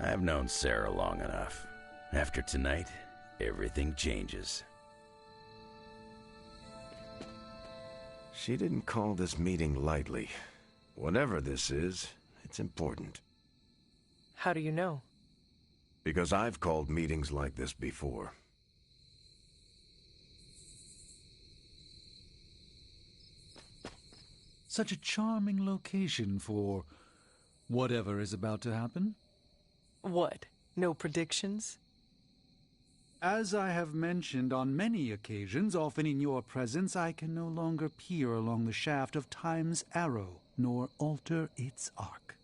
I've known Sara long enough. After tonight, everything changes. She didn't call this meeting lightly. Whatever this is, it's important. How do you know? Because I've called meetings like this before. Such a charming location for whatever is about to happen. What? No predictions? As I have mentioned on many occasions, often in your presence, I can no longer peer along the shaft of time's arrow, nor alter its arc.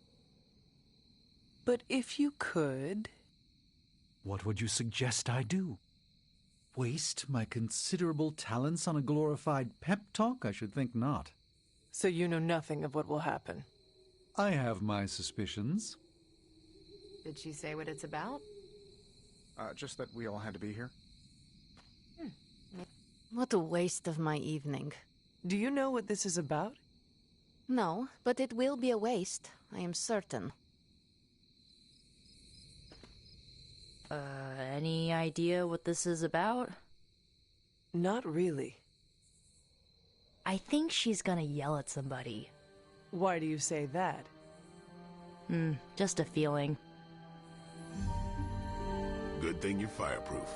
But if you could... What would you suggest I do? Waste my considerable talents on a glorified pep talk? I should think not. So you know nothing of what will happen? I have my suspicions. Did she say what it's about? Just that we all had to be here. What a waste of my evening. Do you know what this is about? No, but it will be a waste, I am certain. Any idea what this is about? Not really. I think she's gonna yell at somebody. Why do you say that? Just a feeling. Good thing you're fireproof.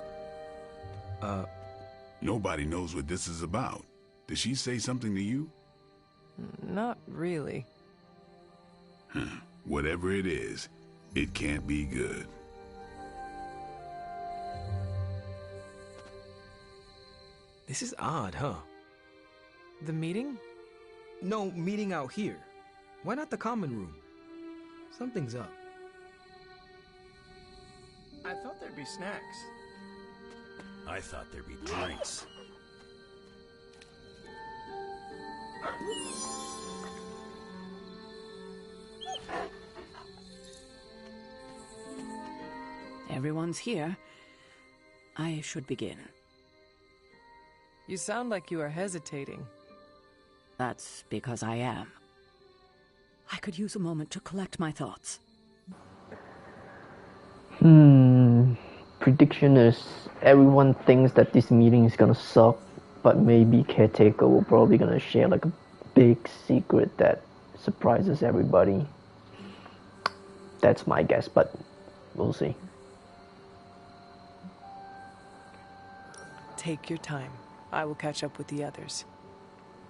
Nobody knows what this is about. Did she say something to you? Not really. Whatever it is, it can't be good. This is odd, huh? The meeting? No, meeting out here. Why not the common room? Something's up. I thought there'd be snacks. I thought there'd be drinks. Everyone's here. I should begin. You sound like you are hesitating. That's because I am. I could use a moment to collect my thoughts. Prediction is everyone thinks that this meeting is gonna suck, but maybe Caretaker will probably gonna share like a big secret that surprises everybody. That's my guess, but we'll see. Take your time. I will catch up with the others.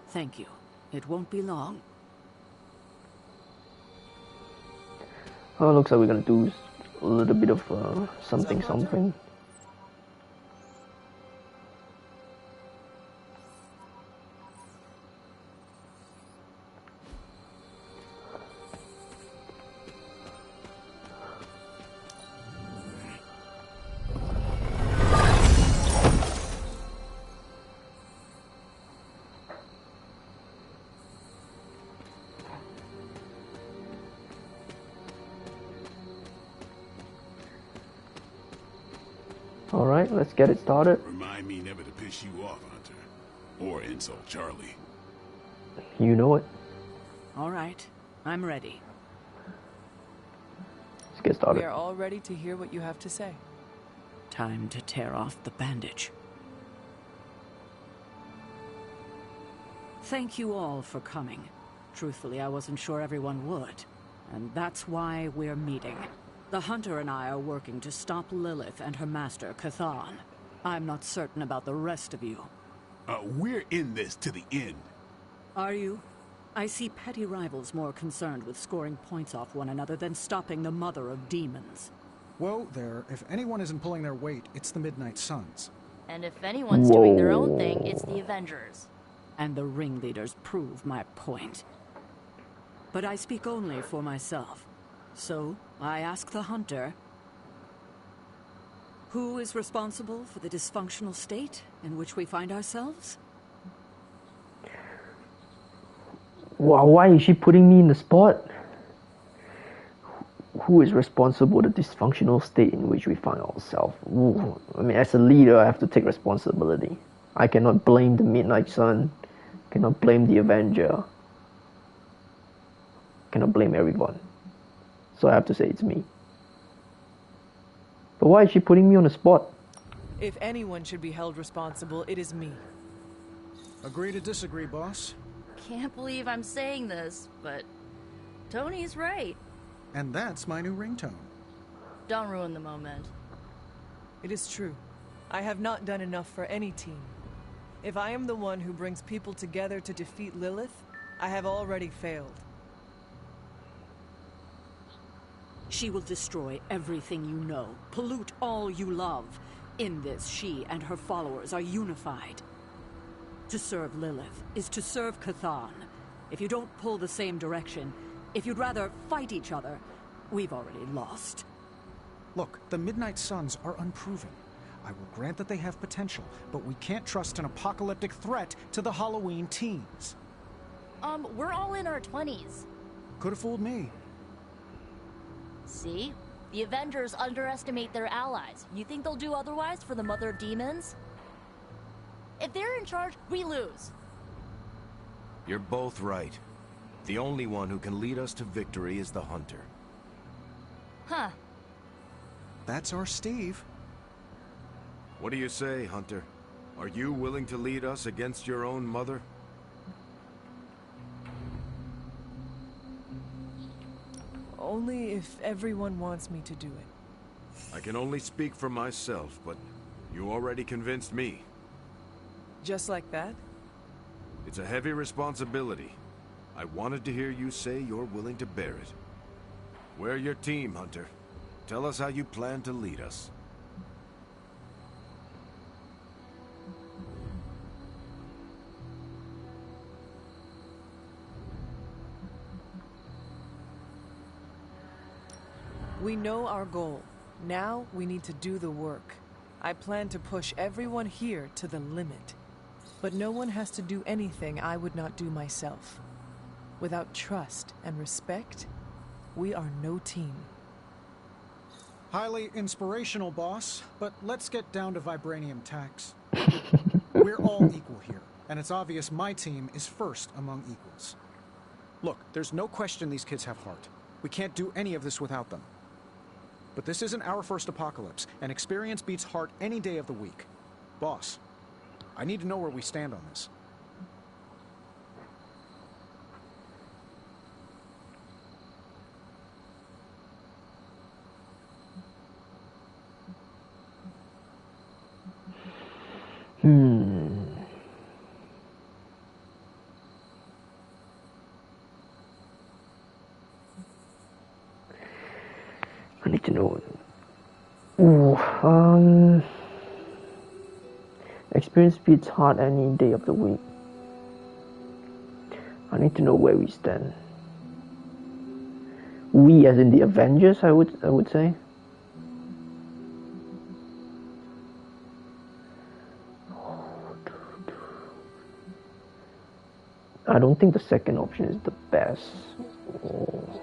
Thank you. It won't be long. Oh, looks like we're gonna do a little bit of something. Alright, let's get it started. Remind me never to piss you off, Hunter. Or insult Charlie. You know it. All right, I'm ready. Let's get started. We are all ready to hear what you have to say. Time to tear off the bandage. Thank you all for coming. Truthfully, I wasn't sure everyone would. And that's why we're meeting. The Hunter and I are working to stop Lilith and her master, Cathan. I'm not certain about the rest of you. We're in this to the end. Are you? I see petty rivals more concerned with scoring points off one another than stopping the mother of demons. Whoa there, if anyone isn't pulling their weight, it's the Midnight Suns. And if anyone's doing their own thing, it's the Avengers. And the ringleaders prove my point. But I speak only for myself. So, I ask the Hunter, who is responsible for the dysfunctional state in which we find ourselves? Wow, why is she putting me in the spot? Who is responsible for the dysfunctional state in which we find ourselves? Ooh, I mean, as a leader, I have to take responsibility. I cannot blame the Midnight Sun. Cannot blame the Avenger. Cannot blame everyone. So I have to say it's me. But why is she putting me on the spot? If anyone should be held responsible, it is me. Agree to disagree, boss. Can't believe I'm saying this, but Tony's right. And that's my new ringtone. Don't ruin the moment. It is true. I have not done enough for any team. If I am the one who brings people together to defeat Lilith, I have already failed. She will destroy everything you know, pollute all you love. In this, she and her followers are unified. To serve Lilith is to serve Cathan. If you don't pull the same direction, if you'd rather fight each other, we've already lost. Look, the Midnight Suns are unproven. I will grant that they have potential, but we can't trust an apocalyptic threat to the Halloween teens. We're all in our 20s. Could have fooled me. See? The Avengers underestimate their allies. You think they'll do otherwise for the Mother of Demons? If they're in charge, we lose. You're both right. The only one who can lead us to victory is the Hunter. Huh. That's our Steve. What do you say, Hunter? Are you willing to lead us against your own mother? Only if everyone wants me to do it. I can only speak for myself, but you already convinced me. Just like that? It's a heavy responsibility. I wanted to hear you say you're willing to bear it. We're your team, Hunter. Tell us how you plan to lead us. We know our goal. Now we need to do the work. I plan to push everyone here to the limit. But no one has to do anything I would not do myself. Without trust and respect, we are no team. Highly inspirational, boss, but let's get down to vibranium tax. We're all equal here, and it's obvious my team is first among equals. Look, there's no question these kids have heart. We can't do any of this without them. But this isn't our first apocalypse, and experience beats heart any day of the week. Boss, I need to know where we stand on this. I need to know. Ooh, experience beats hard any day of the week. I need to know where we stand. We, as in the Avengers, I would say. I don't think the second option is the best. Oh.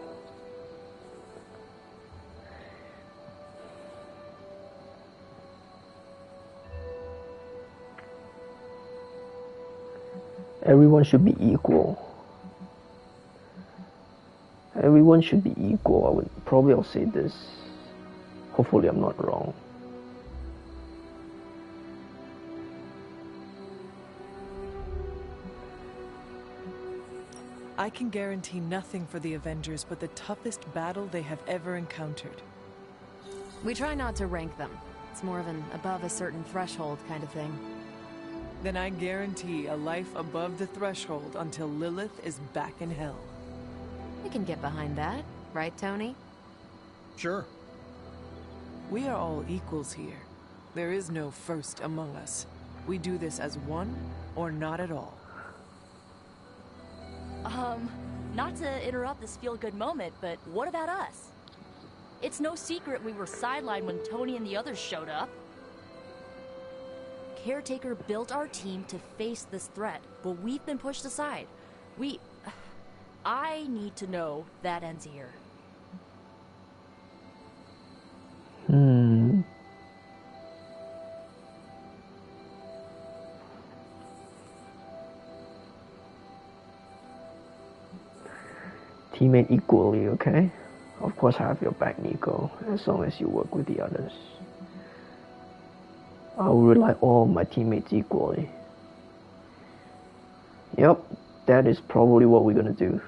Everyone should be equal. Everyone should be equal. I'll say this. Hopefully I'm not wrong. I can guarantee nothing for the Avengers but the toughest battle they have ever encountered. We try not to rank them. It's more of an above a certain threshold kind of thing. Then I guarantee a life above the threshold until Lilith is back in hell. We can get behind that, right, Tony? Sure. We are all equals here. There is no first among us. We do this as one or not at all. Not to interrupt this feel-good moment, but what about us? It's no secret we were sidelined when Tony and the others showed up. Caretaker built our team to face this threat, but we've been pushed aside. I need to know that ends here. Teammate equally, okay? Of course I have your back, Nico, as long as you work with the others. I will rely on my teammates equally. Yep, that is probably what we're gonna do.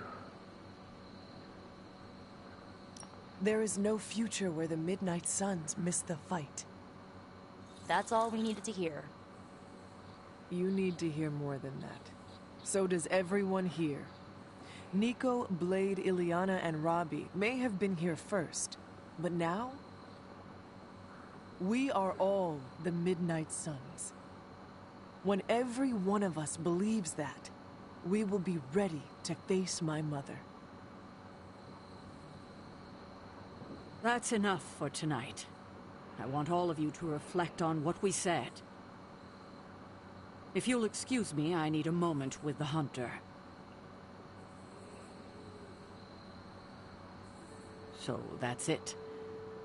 There is no future where the Midnight Suns miss the fight. That's all we needed to hear. You need to hear more than that. So does everyone here. Nico, Blade, Ileana, and Robbie may have been here first, but now we are all the Midnight Suns. When every one of us believes that, we will be ready to face my mother. That's enough for tonight. I want all of you to reflect on what we said. If you'll excuse me, I need a moment with the Hunter. So that's it.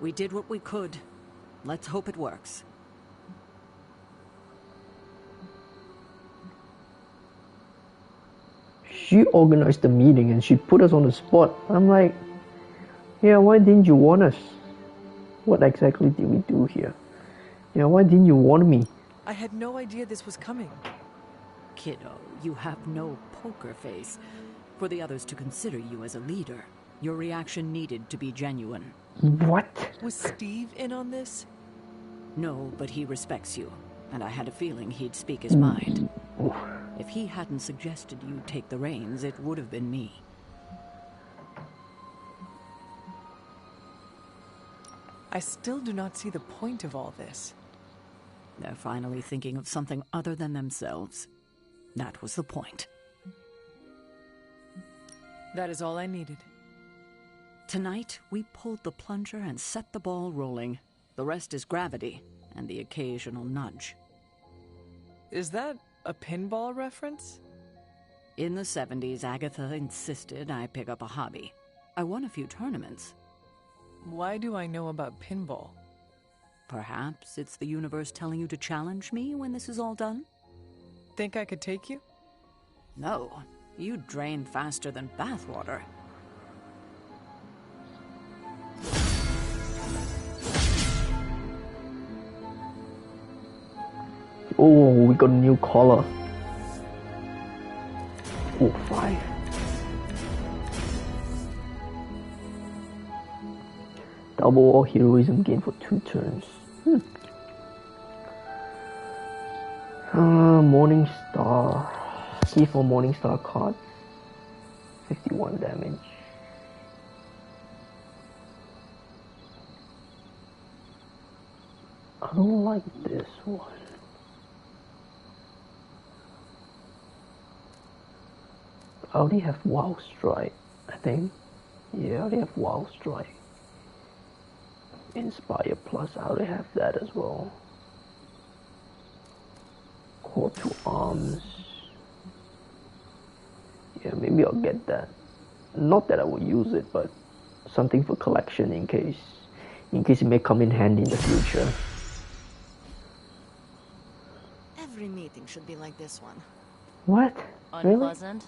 We did what we could. Let's hope it works. She organized the meeting and she put us on the spot. I'm like, yeah, why didn't you warn us? What exactly did we do here? Yeah, why didn't you warn me? I had no idea this was coming. Kiddo, you have no poker face. For the others to consider you as a leader, your reaction needed to be genuine. What? Was Steve in on this? No, but he respects you, and I had a feeling he'd speak his mind. If he hadn't suggested you take the reins, it would have been me. I still do not see the point of all this. They're finally thinking of something other than themselves. That was the point. That is all I needed. Tonight, we pulled the plunger and set the ball rolling. The rest is gravity and the occasional nudge. Is that a pinball reference? In the 70s, Agatha insisted I pick up a hobby. I won a few tournaments. Why do I know about pinball? Perhaps it's the universe telling you to challenge me when this is all done? Think I could take you? No, you drain faster than bathwater. Oh, we got a new collar. Oh, 5. Double all heroism gain for 2 turns. Morning Star. Key for Morning Star card. 51 damage. I don't like this one. I already have Wild Strike, I think. Yeah, I already have Wild Strike. Inspire Plus, I already have that as well. Call to Arms. Yeah, maybe I'll get that. Not that I will use it, but something for collection in case it may come in handy in the future. Every meeting should be like this one. What? Unpleasant?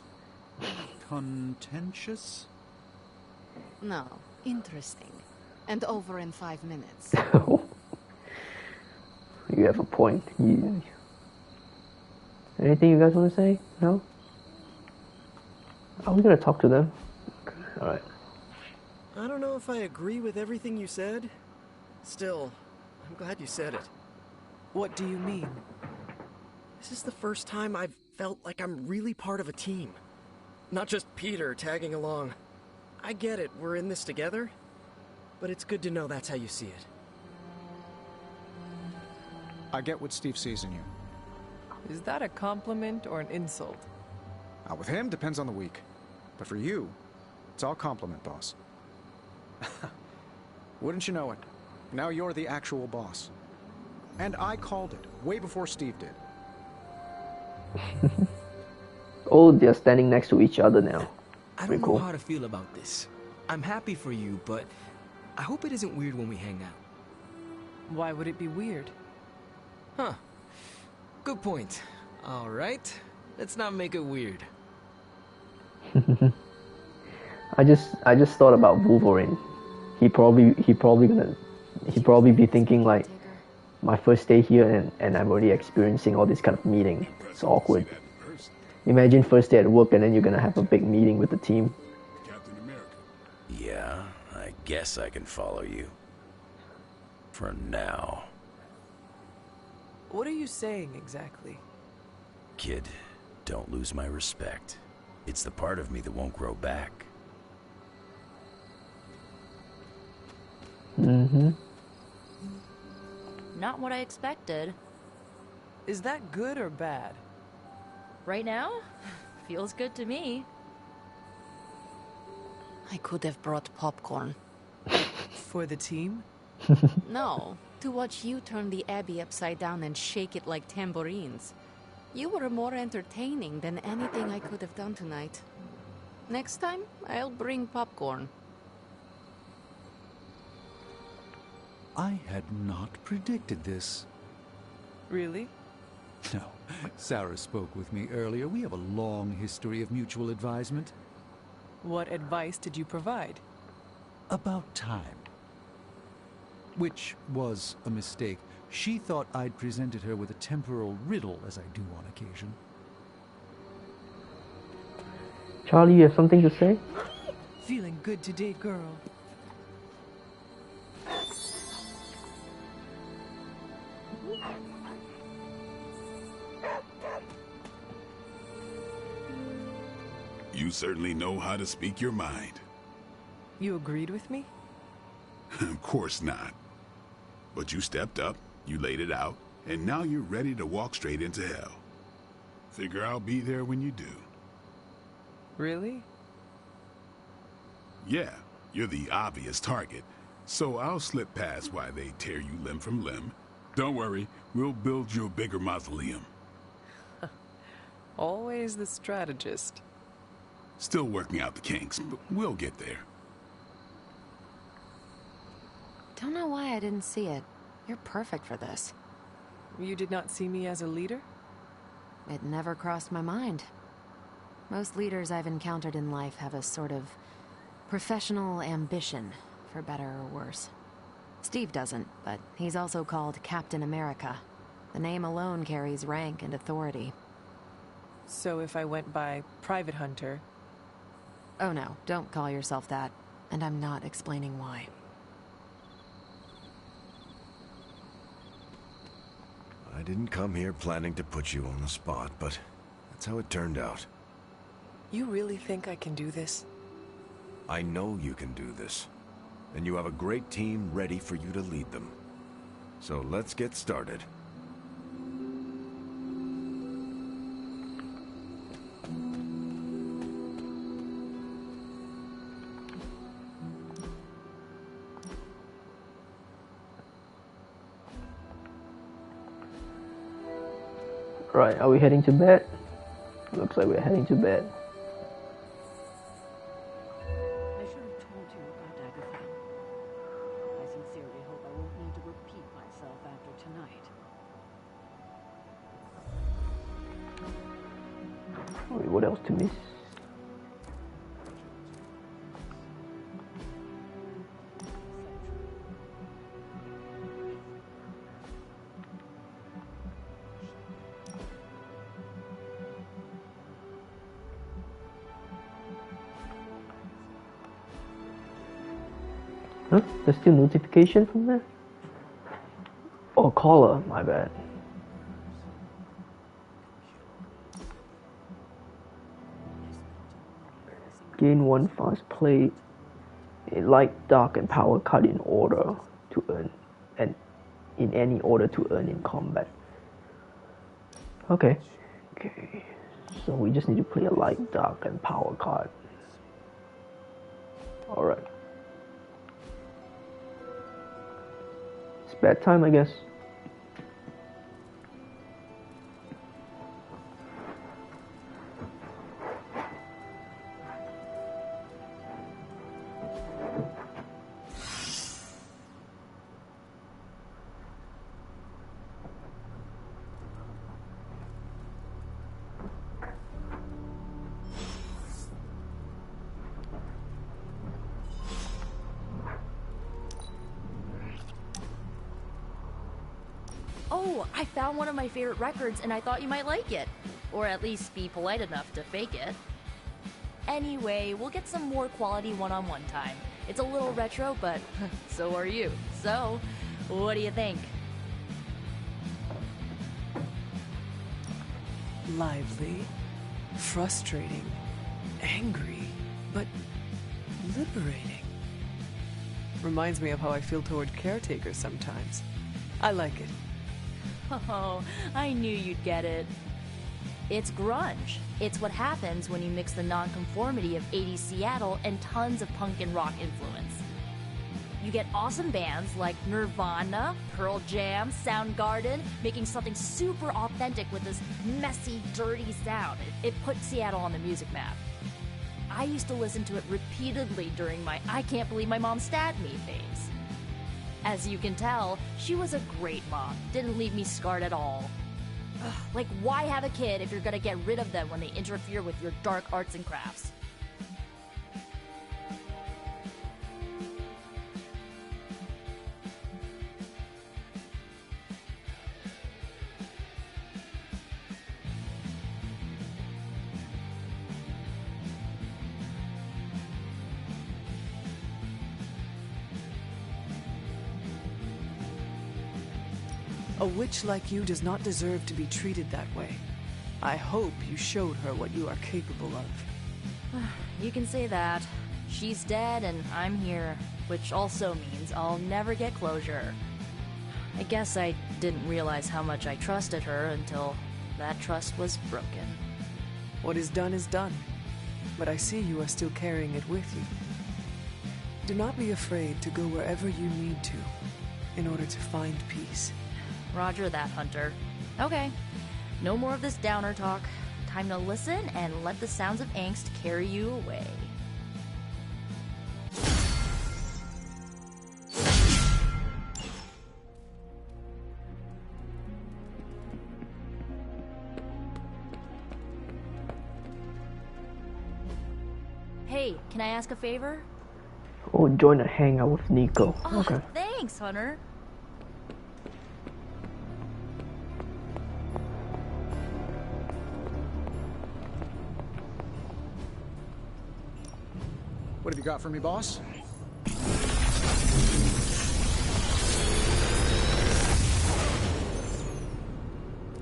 Really? Contentious? No, interesting. And over in 5 minutes. You have a point. Anything you guys want to say? No? Are we gonna talk to them? Okay. Alright. I don't know if I agree with everything you said. Still, I'm glad you said it. What do you mean? This is the first time I've felt like I'm really part of a team. Not just Peter tagging along. I get it, we're in this together. But it's good to know that's how you see it. I get what Steve sees in you. Is that a compliment or an insult? With him, depends on the week. But for you, it's all compliment, boss. Wouldn't you know it? Now you're the actual boss. And I called it, way before Steve did. Oh, they're standing next to each other now. I don't know how to feel about this. I'm happy for you, but I hope it isn't weird when we hang out. Why would it be weird? Huh. Good point. All right. Let's not make it weird. I just thought about Wolverine. He probably be thinking like, my first day here and I'm already experiencing all this kind of meeting. It's awkward. Imagine first day at work and then you're gonna have a big meeting with the team. Yeah, I guess I can follow you. For now. What are you saying exactly? Kid, don't lose my respect. It's the part of me that won't grow back. Mm-hmm. Not what I expected. Is that good or bad? Right now? Feels good to me. I could have brought popcorn. For the team? No, to watch you turn the Abbey upside down and shake it like tambourines. You were more entertaining than anything I could have done tonight. Next time, I'll bring popcorn. I had not predicted this. Really? No. Sara spoke with me earlier. We have a long history of mutual advisement. What advice did you provide? About time. Which was a mistake. She thought I'd presented her with a temporal riddle, as I do on occasion. Charlie, you have something to say? Feeling good today, girl. You certainly know how to speak your mind. You agreed with me? Of course not. But you stepped up, you laid it out, and now you're ready to walk straight into hell. Figure I'll be there when you do. Really? Yeah, you're the obvious target, so I'll slip past why they tear you limb from limb. Don't worry, we'll build you a bigger mausoleum. Always the strategist. Still working out the kinks, but we'll get there. Don't know why I didn't see it. You're perfect for this. You did not see me as a leader? It never crossed my mind. Most leaders I've encountered in life have a sort of professional ambition, for better or worse. Steve doesn't, but he's also called Captain America. The name alone carries rank and authority. So if I went by Private Hunter... Oh no, don't call yourself that. And I'm not explaining why. I didn't come here planning to put you on the spot, but that's how it turned out. You really think I can do this? I know you can do this. And you have a great team ready for you to lead them. So let's get started. Right, are we heading to bed? Looks like we're heading to bed. I should have told you about Agatha. I sincerely hope I won't need to repeat myself after tonight. Wait, what else to miss? Huh? There's still notification from there? Oh, caller, my bad. Gain 1 fast play, a light, dark, and power card in order to earn, and in any order to earn in combat. Okay. So we just need to play a light, dark, and power card. Alright. It's bedtime, I guess. Oh, I found one of my favorite records and I thought you might like it. Or at least be polite enough to fake it. Anyway, we'll get some more quality one-on-one time. It's a little retro, but so are you. So, what do you think? Lively, frustrating, angry, but liberating. Reminds me of how I feel toward caretakers sometimes. I like it. Oh, I knew you'd get it. It's grunge. It's what happens when you mix the nonconformity of 80s Seattle and tons of punk and rock influence. You get awesome bands like Nirvana, Pearl Jam, Soundgarden, making something super authentic with this messy, dirty sound. It put Seattle on the music map. I used to listen to it repeatedly during my I can't believe my mom stabbed me phase. As you can tell, she was a great mom. Didn't leave me scarred at all. Ugh, like, why have a kid if you're gonna get rid of them when they interfere with your dark arts and crafts? A witch like you does not deserve to be treated that way. I hope you showed her what you are capable of. You can say that. She's dead and I'm here, which also means I'll never get closure. I guess I didn't realize how much I trusted her until that trust was broken. What is done, but I see you are still carrying it with you. Do not be afraid to go wherever you need to in order to find peace. Roger that, Hunter. Okay, no more of this downer talk. Time to listen and let the sounds of angst carry you away. Hey, can I ask a favor? Oh, join a hangout with Nico. Oh, okay. Thanks, Hunter. What have you got for me, boss?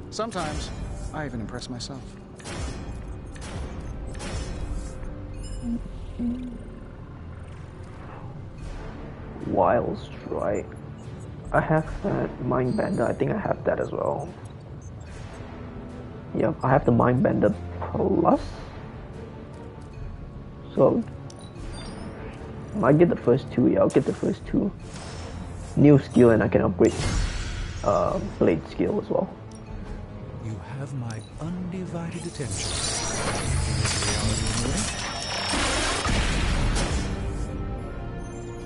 Sometimes, I even impress myself. Wild Strike. I have that Mind Bender. I think I have that as well. Yep, I have the Mind Bender Plus. So I get the first two. Yeah, I'll get the first two. New skill, and I can upgrade blade skill as well. You have my undivided attention.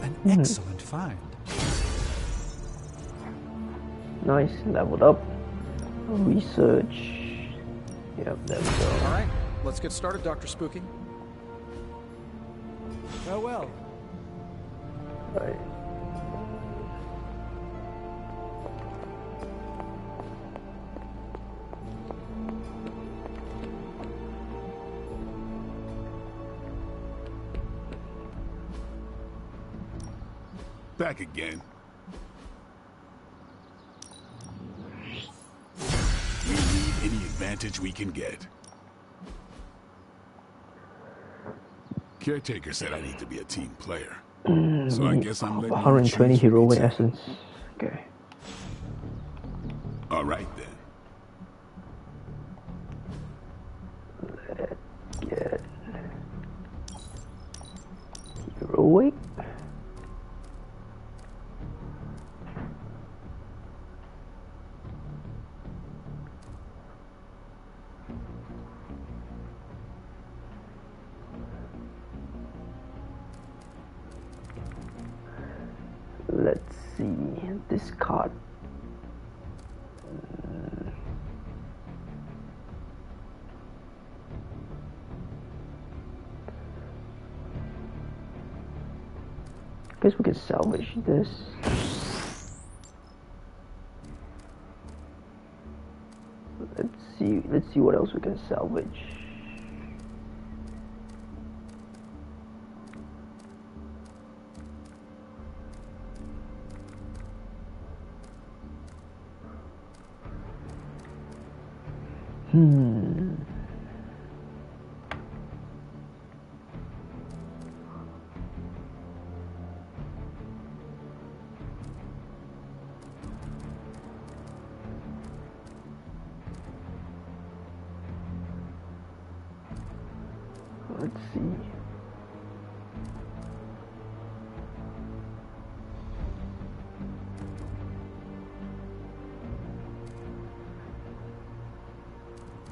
An excellent find. Nice, leveled up. Research. Yep, there we go. Alright, let's get started, Dr. Spooky. Farewell. Right. Back again. We need any advantage we can get. Caretaker said I need to be a team player. So I guess I'm letting 120 you choose heroic me. essence. Okay. All right then. Let's get heroic. Let's see this card. Guess we can salvage this. Let's see what else we can salvage. Let's see.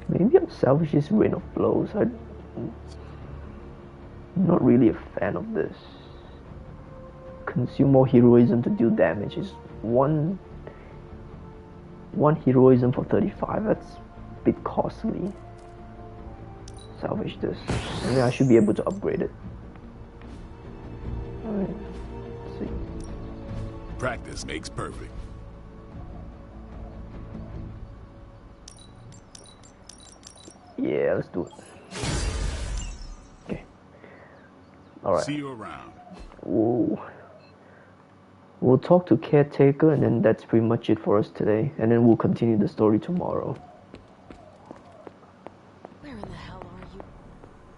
Maybe I'll salvage this Rain of Blows. I'm not really a fan of this consume more heroism to deal damage. It's one heroism for 35. That's a bit costly. Salvage this. And then I should be able to upgrade it. Alright. Let's see. Practice makes perfect. Yeah, let's do it. Okay. Alright. See you around. We'll talk to Caretaker, and then that's pretty much it for us today. And then we'll continue the story tomorrow. Where in the hell are you?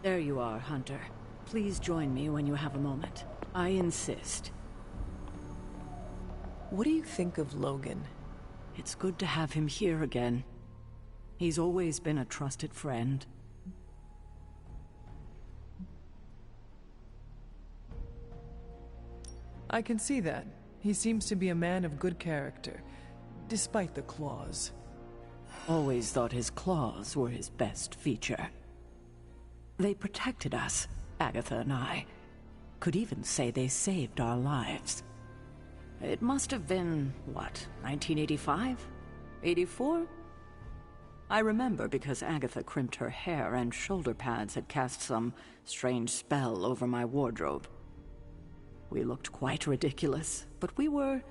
There you are, Hunter. Please join me when you have a moment. I insist. What do you think of Logan? It's good to have him here again. He's always been a trusted friend. I can see that. He seems to be a man of good character, despite the claws. Always thought his claws were his best feature. They protected us, Agatha and I. Could even say they saved our lives. It must have been, what, 1985? 84? I remember because Agatha crimped her hair and shoulder pads had cast some strange spell over my wardrobe. We looked quite ridiculous, but we were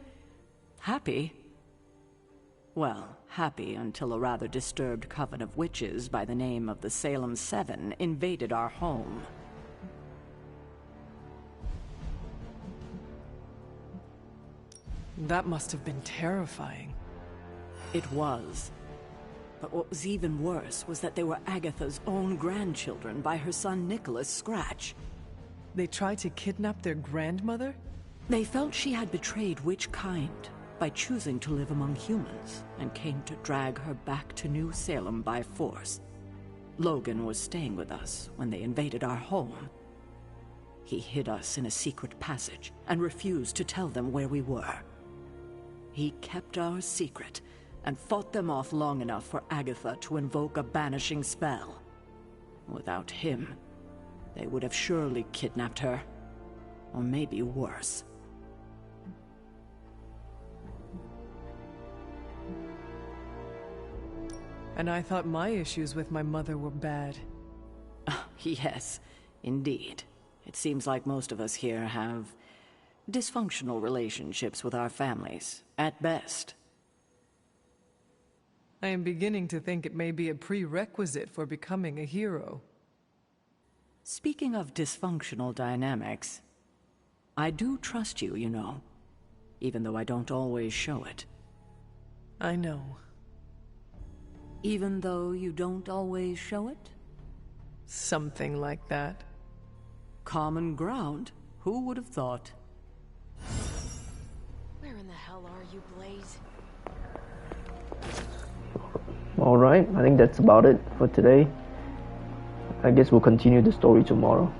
happy. Well, happy until a rather disturbed coven of witches by the name of the Salem Seven invaded our home. That must have been terrifying. It was. But what was even worse was that they were Agatha's own grandchildren by her son Nicholas Scratch. They tried to kidnap their grandmother? They felt she had betrayed which kind by choosing to live among humans, and came to drag her back to New Salem by force. Logan was staying with us when they invaded our home. He hid us in a secret passage and refused to tell them where we were. He kept our secret and fought them off long enough for Agatha to invoke a banishing spell. Without him, they would have surely kidnapped her, or maybe worse. And I thought my issues with my mother were bad. Yes, indeed. It seems like most of us here have dysfunctional relationships with our families, at best. I am beginning to think it may be a prerequisite for becoming a hero. Speaking of dysfunctional dynamics, I do trust you, you know, even though I don't always show it. I know. Even though you don't always show it? Something like that. Common ground. Who would have thought? Where in the hell are you, Blaze? Alright, I think that's about it for today. I guess we'll continue the story tomorrow.